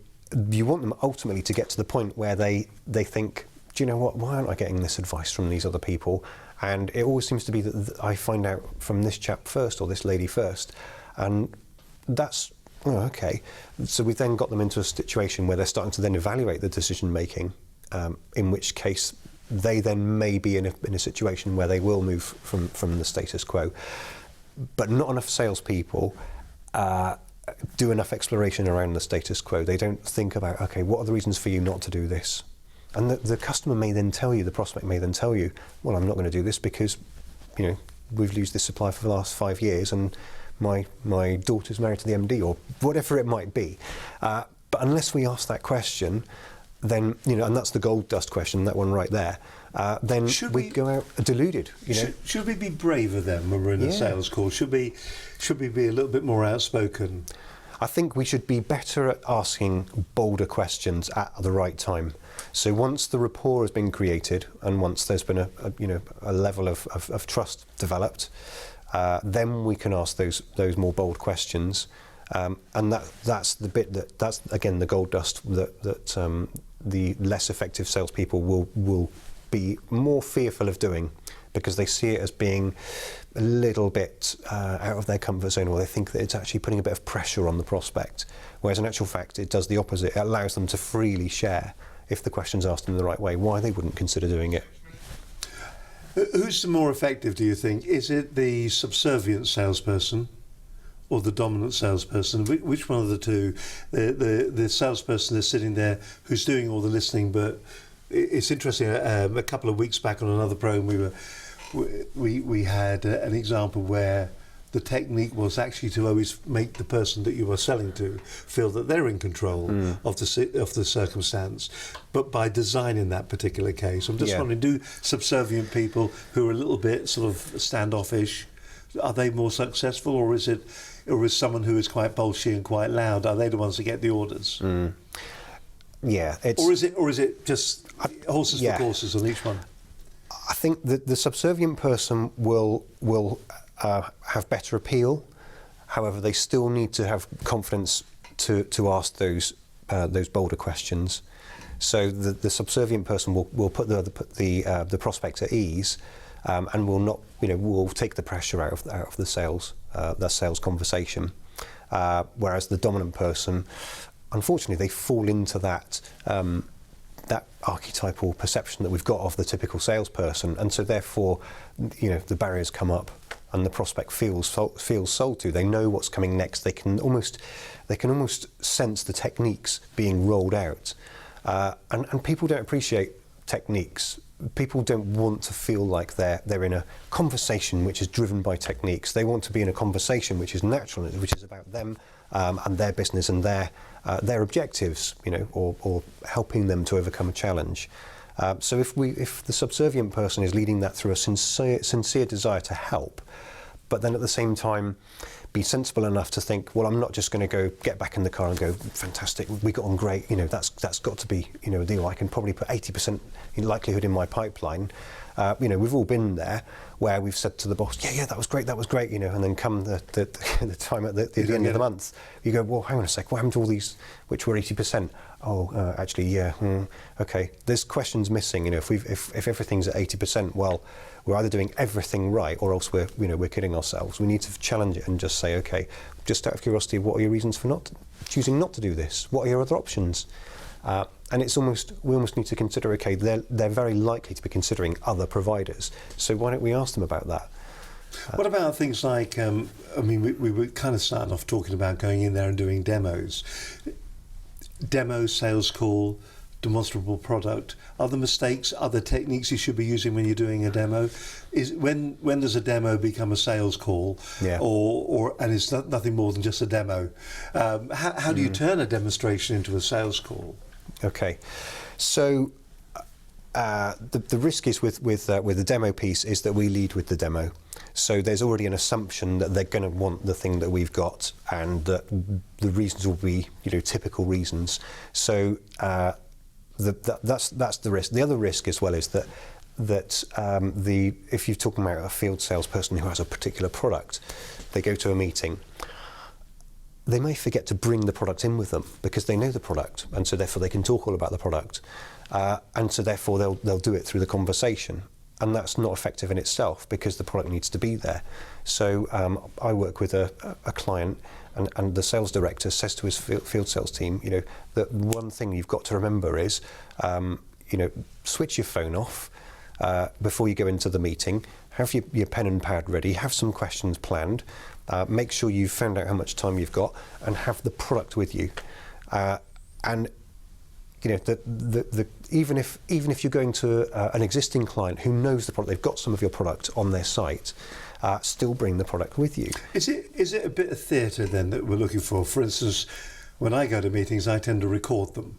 you want them ultimately to get to the point where they think, do you know what, why aren't I getting this advice from these other people? And it always seems to be that I find out from this chap first or this lady first. And that's, okay. So we've then got them into a situation where they're starting to then evaluate the decision making, in which case they then may be in a situation where they will move from the status quo. But not enough salespeople do enough exploration around the status quo. They don't think about, okay, what are the reasons for you not to do this? And the customer may then tell you, the prospect may then tell you, well, I'm not going to do this because, we've used this supplier for the last 5 years and my daughter's married to the MD, or whatever it might be. But unless we ask that question, then, and that's the gold dust question, that one right there, then we go out deluded. Should we be braver then when we're in a sales call? Should we be a little bit more outspoken? I think we should be better at asking bolder questions at the right time. So once the rapport has been created and once there's been a level of trust developed, then we can ask those more bold questions, and that's the bit that's again the gold dust that the less effective salespeople will be more fearful of doing, because they see it as being a little bit out of their comfort zone, or they think that it's actually putting a bit of pressure on the prospect, whereas in actual fact it does the opposite. It allows them to freely share, if the question's asked in the right way, why they wouldn't consider doing it. Who's the more effective, do you think? Is it the subservient salesperson or the dominant salesperson? Which one of the two? The salesperson is sitting there who's doing all the listening, but it's interesting, a couple of weeks back on another program we had an example where the technique was actually to always make the person that you were selling to feel that they're in control of the circumstance, but by design in that particular case. I'm just wondering, do subservient people who are a little bit sort of standoffish, are they more successful, or is someone who is quite bolshy and quite loud, are they the ones that get the orders? Yeah, it's, or is it just horses yeah. for courses on each one? I think that the subservient person will have better appeal. However, they still need to have confidence to ask those bolder questions. So the subservient person will put the prospect at ease, and will not, will take the pressure out of the sales conversation. Whereas the dominant person, unfortunately, they fall into that archetypal perception that we've got of the typical salesperson, and so therefore, the barriers come up, and the prospect feels sold to. They know what's coming next. They can almost sense the techniques being rolled out, and people don't appreciate techniques. People don't want to feel like they're in a conversation which is driven by techniques. They want to be in a conversation which is natural, which is about them and their business and their objectives, or helping them to overcome a challenge. So if the subservient person is leading that through a sincere desire to help, but then at the same time be sensible enough to think, well, I'm not just going to go get back in the car and go, fantastic, we got on great, that's got to be, a deal. I can probably put 80% in likelihood in my pipeline. We've all been there where we've said to the boss, yeah, that was great, and then come the time at the end of the month, you go, well, hang on a sec, what happened to all these which were 80%? Oh, actually, yeah, okay. There's questions missing. If everything's at 80%, well, we're either doing everything right, or else we're kidding ourselves. We need to challenge it and just say, okay, just out of curiosity, what are your reasons for choosing not to do this? What are your other options? And we almost need to consider, okay, they're very likely to be considering other providers. So why don't we ask them about that? What about things like, we were kind of starting off talking about going in there and doing demos. Demo, sales call, demonstrable product. Other mistakes, other techniques you should be using when you're doing a demo? Is when does a demo become a sales call? Yeah. And it's nothing more than just a demo? How do you turn a demonstration into a sales call? Okay, so the risk is with the demo piece is that we lead with the demo. So there's already an assumption that they're going to want the thing that we've got, and that the reasons will be typical reasons. So that's the risk. The other risk as well is that if you're talking about a field salesperson who has a particular product, they go to a meeting. They may forget to bring the product in with them because they know the product, and so therefore they can talk all about the product, and so therefore they'll do it through the conversation, and that's not effective in itself because the product needs to be there. So I work with a client, and the sales director says to his field sales team, that one thing you've got to remember is, switch your phone off before you go into the meeting. Have your pen and pad ready. Have some questions planned. Make sure you've found out how much time you've got, and have the product with you. And even if you're going to an existing client who knows the product, they've got some of your product on their site, still bring the product with you. Is it a bit of theatre then that we're looking for? For instance, when I go to meetings, I tend to record them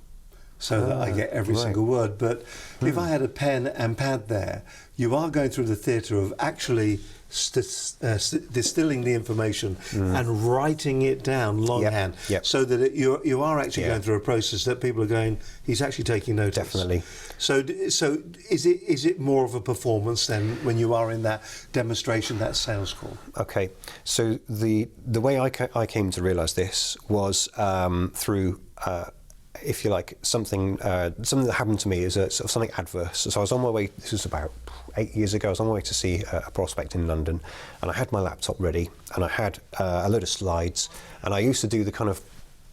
so that I get every single word. But if I had a pen and pad there, you are going through the theatre of actually distilling the information and writing it down longhand, so that you are actually going through a process that people are going, he's actually taking notice. Definitely. So is it more of a performance than when you are in that demonstration, that sales call? Okay. So the way I came to realise this was through if you like, something that happened to me is something adverse. So I was on my way, this was about 8 years ago, I was on my way to see a prospect in London, and I had my laptop ready, and I had a load of slides, and I used to do the kind of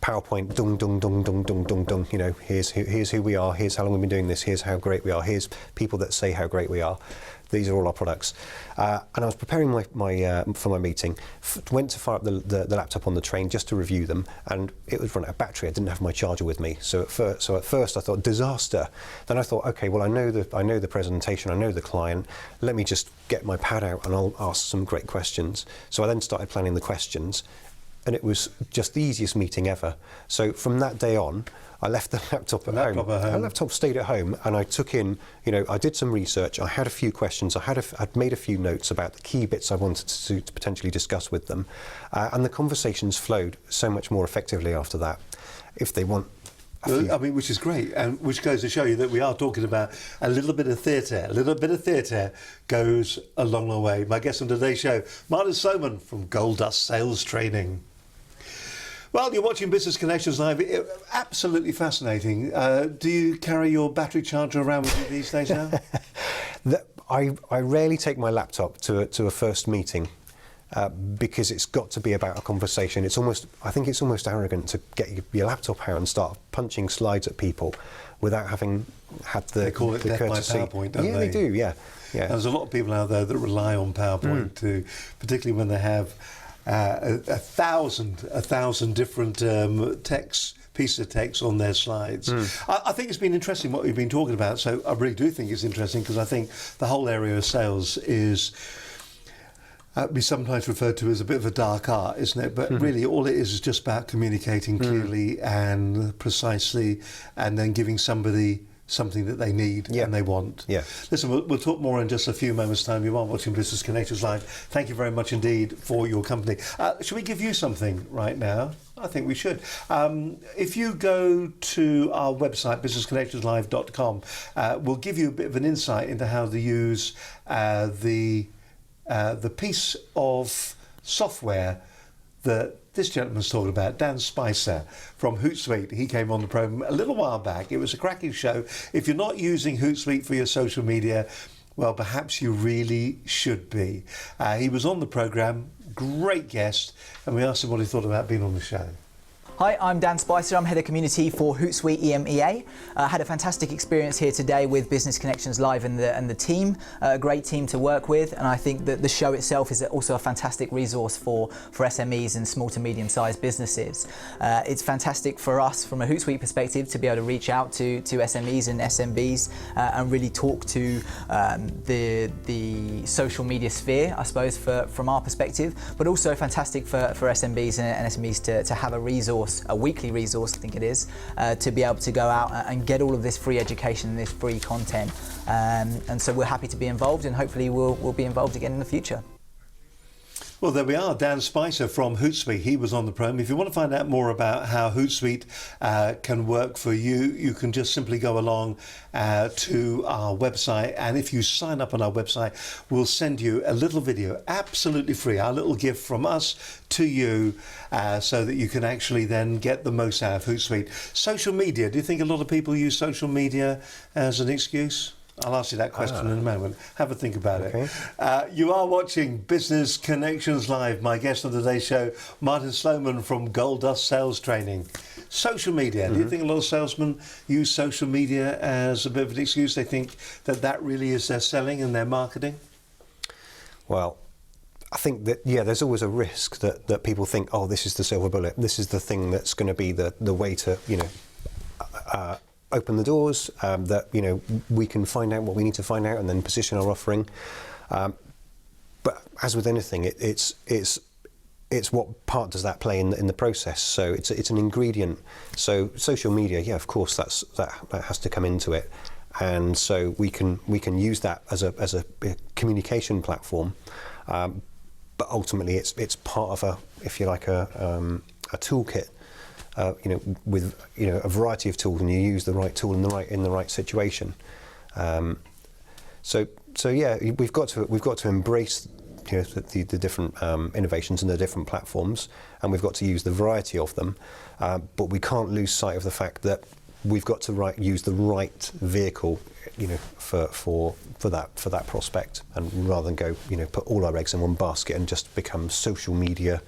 PowerPoint, dung, dung, dung, dung, dung, dung, dung, here's who we are, here's how long we've been doing this, here's how great we are, here's people that say how great we are. These are all our products. And I was preparing for my meeting, went to fire up the laptop on the train just to review them, and it was running out of battery. I didn't have my charger with me. So at first I thought, disaster. Then I thought, okay, well, I know the presentation, I know the client, let me just get my pad out and I'll ask some great questions. So I then started planning the questions, and it was just the easiest meeting ever. So from that day on, I left the laptop at home. My laptop stayed at home, and I took in, I did some research, I had a few questions, I'd made a few notes about the key bits I wanted to potentially discuss with them, and the conversations flowed so much more effectively after that. If they want I mean, which is great, and which goes to show you that we are talking about a little bit of theatre. A little bit of theatre goes a long, long way. My guest on today's show, Martin Sloman from Gold Dust Sales Training. Well, you're watching Business Connections Live. Absolutely fascinating. Do you carry your battery charger around with you these days now? I rarely take my laptop to a first meeting. Because it's got to be about a conversation. I think it's almost arrogant to get your laptop out and start punching slides at people without having had the They call it death by courtesy. PowerPoint, don't yeah, they? they do. Yeah. There's a lot of people out there that rely on PowerPoint too, particularly when they have a thousand different pieces of text on their slides. I think it's been interesting what we've been talking about. So I really do think it's interesting because I think the whole area of sales is. Be sometimes referred to as a bit of a dark art, isn't it? But really all it is just about communicating clearly and precisely, and then giving somebody something that they need and they want. Yeah. Listen, we'll talk more in just a few moments' time. You are watching Business Connections Live. Thank you very much indeed for your company. Should we give you something right now? I think we should. If you go to our website, businessconnectionslive.com, we'll give you a bit of an insight into how to use the piece of software that this gentleman's talking about, Dan Spicer from Hootsuite. He came on the program a little while back. It was a cracking show. If you're not using Hootsuite for your social media, well, perhaps you really should be. He was on the program, great guest, and we asked him what he thought about being on the show. Hi, I'm Dan Spicer. I'm Head of Community for Hootsuite EMEA. I had a fantastic experience here today with Business Connections Live and the team. A great team to work with, and I think that the show itself is also a fantastic resource for SMEs and small to medium-sized businesses. It's fantastic for us from a Hootsuite perspective to be able to reach out to SMEs and SMBs and really talk to the social media sphere, I suppose, from our perspective, but also fantastic for SMBs and SMEs to have a resource, a weekly resource, I think it is, to be able to go out and get all of this free education and this free content. And so we're happy to be involved, and hopefully we'll be involved again in the future. Well, there we are, Dan Spicer from Hootsuite. He was on the program. If you want to find out more about how Hootsuite can work for you, you can just simply go along to our website. And if you sign up on our website, we'll send you a little video, absolutely free, our little gift from us to you, so that you can actually then get the most out of Hootsuite. Social media, do you think a lot of people use social media as an excuse? I'll ask you that question in a moment. Have a think about it. You are watching Business Connections Live. My guest on today's show, Martin Sloman from Gold Dust Sales Training. Social media. Do you think a lot of salesmen use social media as a bit of an excuse? They think that really is their selling and their marketing? Well, I think that, there's always a risk that people think, oh, this is the silver bullet. This is the thing that's going to be the way to, open the doors, that we can find out what we need to find out and then position our offering. But as with anything, it's what part does that play in the process. So it's an ingredient. So social media, of course, that has to come into it, and so we can use that as a communication platform. But ultimately, it's part of a toolkit. With a variety of tools, and you use the right tool in the right situation. We've got to embrace the different innovations and the different platforms, and we've got to use the variety of them. But we can't lose sight of the fact that we've got to use the right vehicle, for that prospect, and rather than go put all our eggs in one basket and just become social media.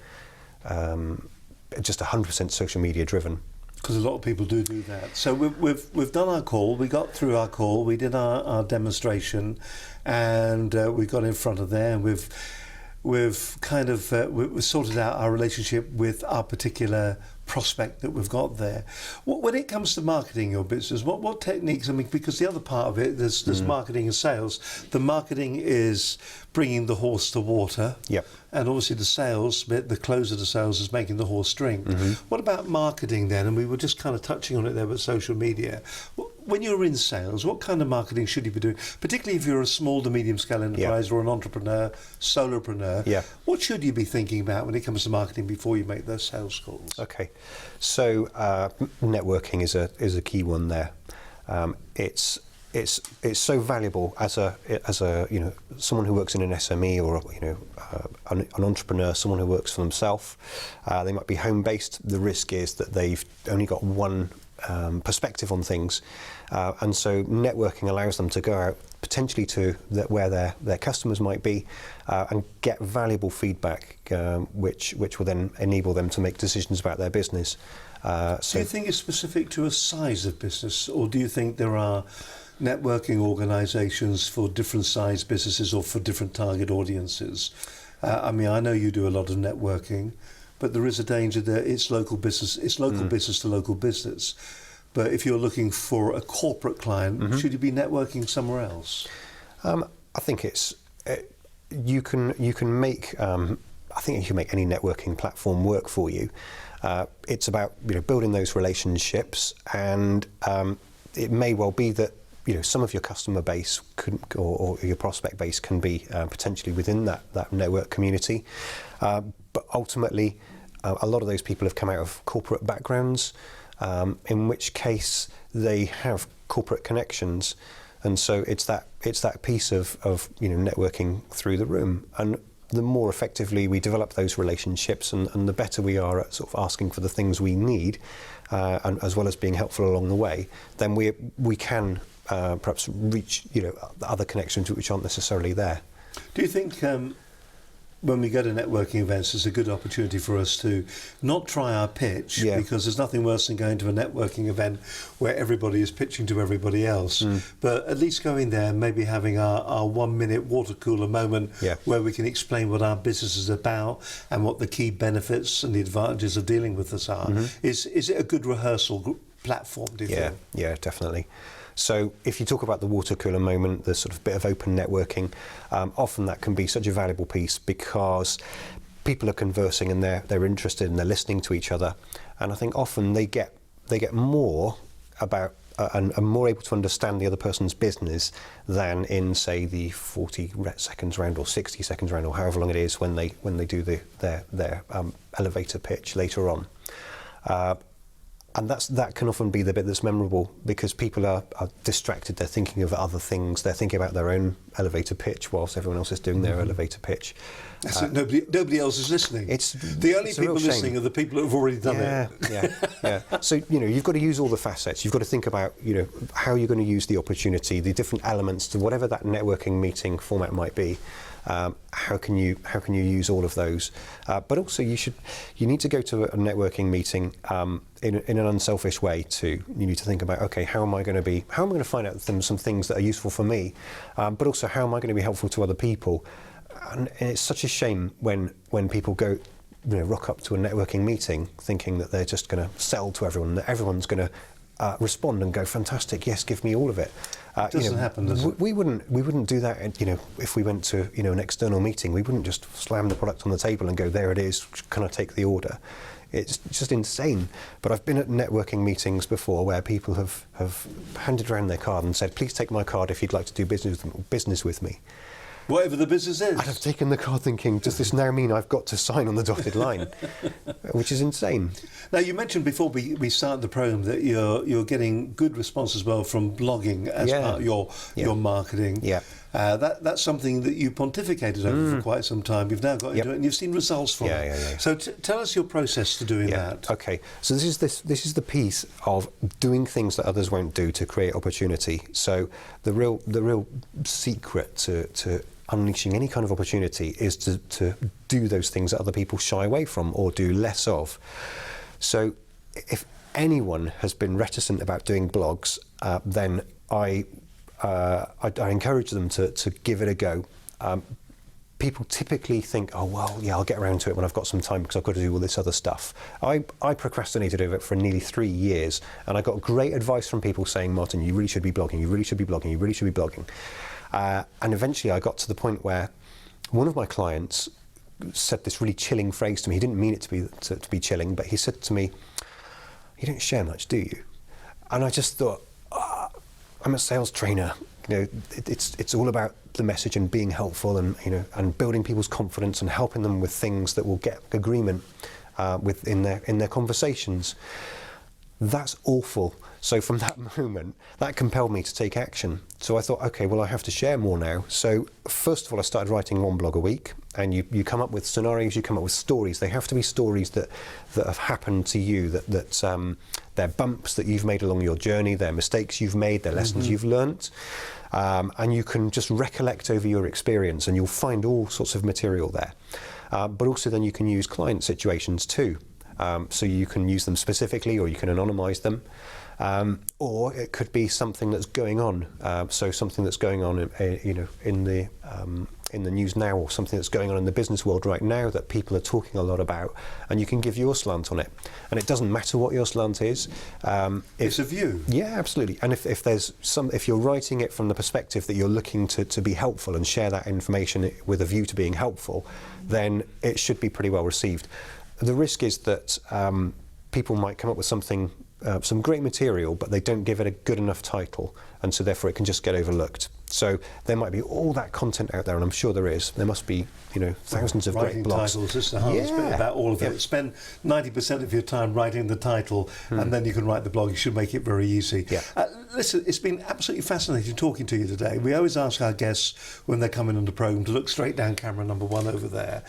Just 100% social media driven. Because a lot of people do that. So we've done our call. We got through our call. We did our demonstration, and we got in front of there, and we've kind of we've sorted out our relationship with our particular prospect that we've got there. When it comes to marketing your business, what techniques? I mean, because the other part of it, there's marketing and sales. The marketing is bringing the horse to water. Yep. And obviously the sales bit, the close of the sales, is making the horse drink. What about marketing then? And we were just kind of touching on it there with social media. when you're in sales, what kind of marketing should you be doing? Particularly if you're a small to medium scale enterprise or an entrepreneur, solopreneur. Yeah. What should you be thinking about when it comes to marketing before you make those sales calls? Okay, so networking is a key one there. It's so valuable as a someone who works in an SME or an entrepreneur, someone who works for themselves. They might be home based. The risk is that they've only got one perspective on things, and so networking allows them to go out potentially to where their customers might be and get valuable feedback, which will then enable them to make decisions about their business. Do you think it's specific to a size of business, or do you think there are networking organisations for different size businesses or for different target audiences? I mean, I know you do a lot of networking, but there is a danger that it's local business. It's local business to local business. But if you're looking for a corporate client, should you be networking somewhere else? I think you can make. I think you can make any networking platform work for you. It's about building those relationships, and it may well be that some of your customer base or your prospect base can be potentially within that network community, but ultimately a lot of those people have come out of corporate backgrounds, in which case they have corporate connections, and so it's that piece of networking through the room. And the more effectively we develop those relationships, and the better we are at sort of asking for the things we need, and as well as being helpful along the way, then we can perhaps reach other connections which aren't necessarily there. Do you think when we go to networking events, it's a good opportunity for us to not try our pitch, because there's nothing worse than going to a networking event where everybody is pitching to everybody else, but at least going there and maybe having our 1 minute water cooler moment where we can explain what our business is about and what the key benefits and the advantages of dealing with us are. Is it a good rehearsal platform, do you think? Yeah, definitely. So if you talk about the water cooler moment, the sort of bit of open networking, often that can be such a valuable piece because people are conversing and they're interested and they're listening to each other, and I think often they get more about and are more able to understand the other person's business than in, say, the 40 seconds round or 60 seconds round or however long it is when they do their elevator pitch later on. And that can often be the bit that's memorable because people are distracted. They're thinking of other things. They're thinking about their own elevator pitch whilst everyone else is doing their elevator pitch. So nobody else is listening. It's the only people listening are the people who have already done it. Yeah. So you've got to use all the facets. You've got to think about how you're going to use the opportunity, the different elements to whatever that networking meeting format might be. How can you use all of those? But also you need to go to a networking meeting in an unselfish way too. You need to think about, okay, how am I going to find out some things that are useful for me, but also how am I going to be helpful to other people? And it's such a shame when people go rock up to a networking meeting thinking that they're just going to sell to everyone, that everyone's going to respond and go, fantastic, yes, give me all of it. Doesn't happen, does it? We wouldn't do that. If we went to an external meeting, we wouldn't just slam the product on the table and go, there it is, can I take the order? It's just insane. But I've been at networking meetings before where people have handed around their card and said, please take my card if you'd like to do business with me. Whatever the business is. I'd have taken the card thinking, does this now mean I've got to sign on the dotted line? Which is insane. Now, you mentioned before we started the programme that you're getting good response as well from blogging as part of your marketing. Yeah. That's something that you pontificated over for quite some time. You've now got into it and you've seen results from it. Yeah. So tell us your process to doing that. Okay. So this is the piece of doing things that others won't do to create opportunity. So the real secret to unleashing any kind of opportunity is to do those things that other people shy away from or do less of. So if anyone has been reticent about doing blogs, then I encourage them to give it a go. People typically think, oh, well, yeah, I'll get around to it when I've got some time because I've got to do all this other stuff. I procrastinated over it for nearly 3 years, and I got great advice from people saying, Martin, you really should be blogging, you really should be blogging, you really should be blogging. And eventually I got to the point where one of my clients said this really chilling phrase to me. He didn't mean it to be chilling, but he said to me, you don't share much, do you? And I just thought, I'm a sales trainer. It's all about the message and being helpful, and and building people's confidence and helping them with things that will get agreement in their conversations. That's awful. So from that moment, that compelled me to take action. So I thought, okay, well, I have to share more now. So first of all, I started writing one blog a week, and you come up with scenarios, you come up with stories. They have to be stories that have happened to you, that they're bumps that you've made along your journey, they're mistakes you've made, they're lessons you've learnt. And you can just recollect over your experience, and you'll find all sorts of material there. But also then you can use client situations too. So you can use them specifically, or you can anonymise them. Or it could be something that's going on. So something that's going on, in the news now, or something that's going on in the business world right now that people are talking a lot about, and you can give your slant on it. And it doesn't matter what your slant is. It's a view. Yeah, absolutely. And if you're writing it from the perspective that you're looking to be helpful and share that information with a view to being helpful, then it should be pretty well received. The risk is that people might come up with something, some great material, but they don't give it a good enough title, and so therefore it can just get overlooked. So there might be all that content out there, and I'm sure there is. There must be, thousands of great blogs. Titles, this is the hardest bit about all of it. Spend 90% of your time writing the title, and then you can write the blog. You should make it very easy. Yeah. Listen, it's been absolutely fascinating talking to you today. We always ask our guests when they're coming on the programme to look straight down camera number 1 over there,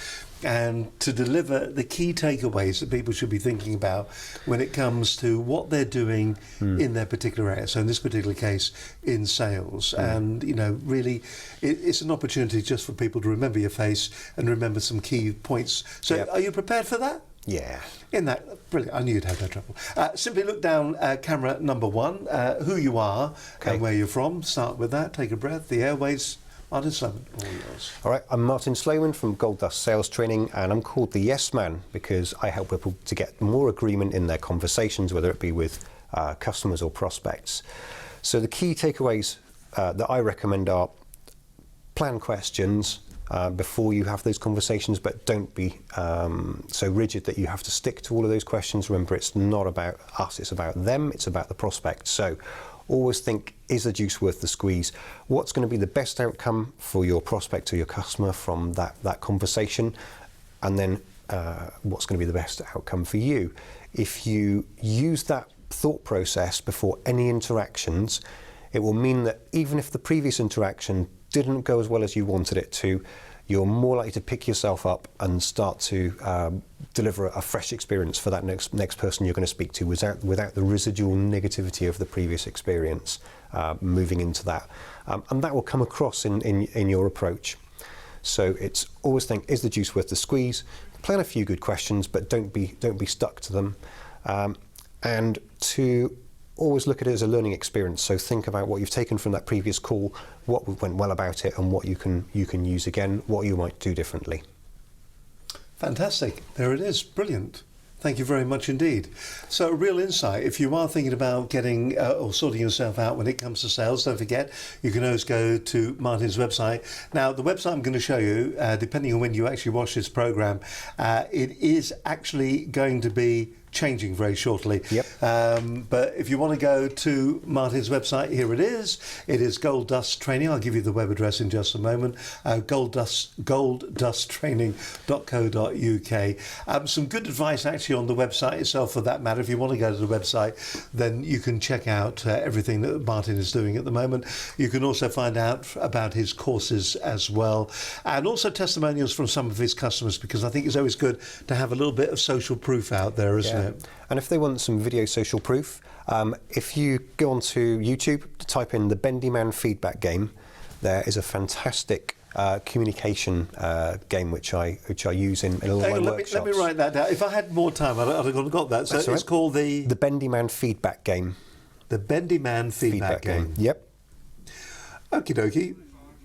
and to deliver the key takeaways that people should be thinking about when it comes to what they're doing in their particular area. So in this particular case, in sales. And, really, it's an opportunity just for people to remember your face and remember some key points. So are you prepared for that? Yeah. In that, brilliant. I knew you'd have no trouble. Simply look down camera number 1, who you are and where you're from. Start with that. Take a breath. The airways. Martin Sloman, all yours. All right, I'm Martin Sloman from Gold Dust Sales Training, and I'm called the Yes Man because I help people to get more agreement in their conversations, whether it be with customers or prospects. So the key takeaways that I recommend are plan questions before you have those conversations, but don't be so rigid that you have to stick to all of those questions. Remember, it's not about us, it's about them, it's about the prospect. So always think, is the juice worth the squeeze? What's going to be the best outcome for your prospect or your customer from that conversation? And then what's going to be the best outcome for you? If you use that thought process before any interactions, it will mean that even if the previous interaction didn't go as well as you wanted it to, you're more likely to pick yourself up and start to deliver a fresh experience for that next person you're going to speak to without the residual negativity of the previous experience moving into that. And that will come across in your approach. So it's always think, is the juice worth the squeeze? Plan a few good questions, but don't be stuck to them. And to always look at it as a learning experience. So think about what you've taken from that previous call, what went well about it, and what you can use again, what you might do differently. Fantastic. There it is. Brilliant. Thank you very much indeed. So a real insight. If you are thinking about getting or sorting yourself out when it comes to sales, don't forget, you can always go to Martin's website. Now, the website I'm going to show you, depending on when you actually watch this programme, it is actually going to be changing very shortly. Yep. But if you want to go to Martin's website, here it is. It is Gold Dust Training. I'll give you the web address in just a moment. golddusttraining.co.uk. Some good advice actually on the website itself, for that matter. If you want to go to the website, then you can check out everything that Martin is doing at the moment. You can also find out about his courses as well, and also testimonials from some of his customers, because I think it's always good to have a little bit of social proof out there, isn't it? And if they want some video social proof, if you go onto YouTube, type in the Bendy Man feedback game, there is a fantastic communication game which I use in all my workshops. Let me write that down. If I had more time, I'd have got that. So it's called the Bendy Man feedback game. The Bendy Man feedback game. Yep. Okie dokie.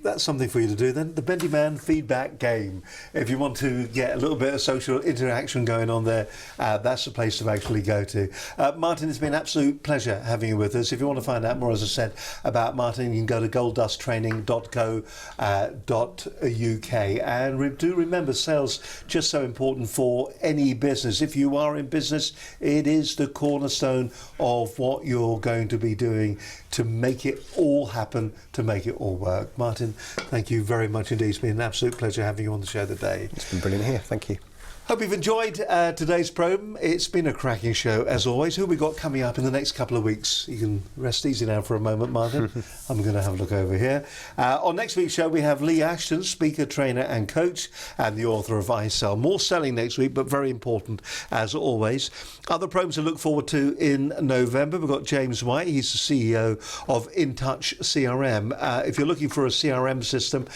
That's something for you to do then. The Bendy Man feedback game. If you want to get a little bit of social interaction going on there, that's the place to actually go to. Martin, it's been an absolute pleasure having you with us. If you want to find out more, as I said, about Martin, you can go to golddusttraining.co.uk. And do remember, sales just so important for any business. If you are in business, it is the cornerstone of what you're going to be doing to make it all happen, to make it all work. Martin, thank you very much indeed. It's been an absolute pleasure having you on the show today. It's been brilliant here. Thank you. Hope you've enjoyed today's program. It's been a cracking show as always. Who have we got coming up in the next couple of weeks? You can rest easy now for a moment, Martin. I'm going to have a look over here. On next week's show we have Lee Ashton, speaker, trainer and coach, and the author of I Sell. More selling next week, but very important as always. Other programs to look forward to in November. We've got James White. He's the CEO of InTouch CRM. If you're looking for a CRM system,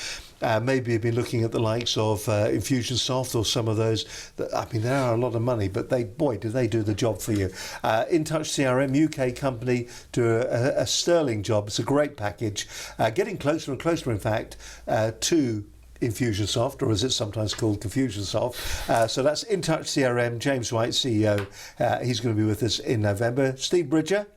maybe you've been looking at the likes of Infusionsoft or some of those. I mean, they are a lot of money, but boy, do they do the job for you. InTouch CRM, UK company, do a sterling job. It's a great package. Getting closer and closer, in fact, to Infusionsoft, or as it's sometimes called, Confusionsoft. So that's InTouch CRM, James White, CEO. He's going to be with us in November. Steve Bridger.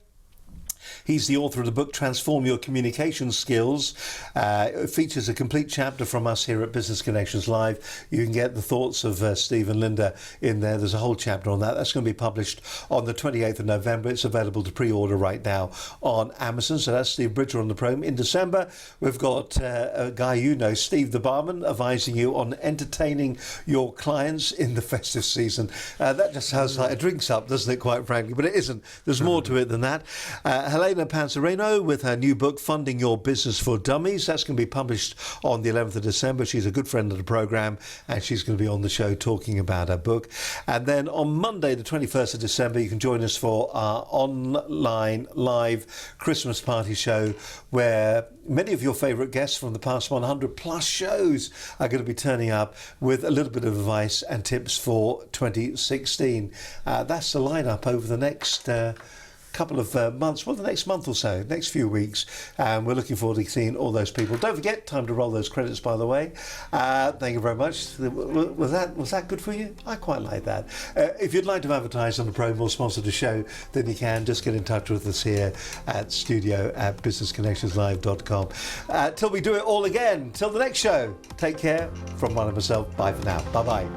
He's the author of the book Transform Your Communication Skills. It features a complete chapter from us here at Business Connections Live. You can get the thoughts of Steve and Linda in there. There's a whole chapter on that. That's going to be published on the 28th of November. It's available to pre-order right now on Amazon. So that's Steve Bridger on the program. In December, we've got a guy you know, Steve the Barman, advising you on entertaining your clients in the festive season. That just sounds like a drinks up, doesn't it, quite frankly? But it isn't. There's more to it than that. Helena Panzarino with her new book, Funding Your Business for Dummies. That's going to be published on the 11th of December. She's a good friend of the programme and she's going to be on the show talking about her book. And then on Monday, the 21st of December, you can join us for our online live Christmas party show where many of your favourite guests from the past 100 plus shows are going to be turning up with a little bit of advice and tips for 2016. That's the lineup over the next couple of months, well, the next month or so, next few weeks, and we're looking forward to seeing all those people. Don't forget, time to roll those credits, by the way. Thank you very much. Was that good for you? I quite like that. If you'd like to advertise on the program or sponsor the show, then you can just get in touch with us here at studio@businessconnectionslive.com. Till we do it all again, till the next show, take care from one and myself. Bye for now. Bye bye.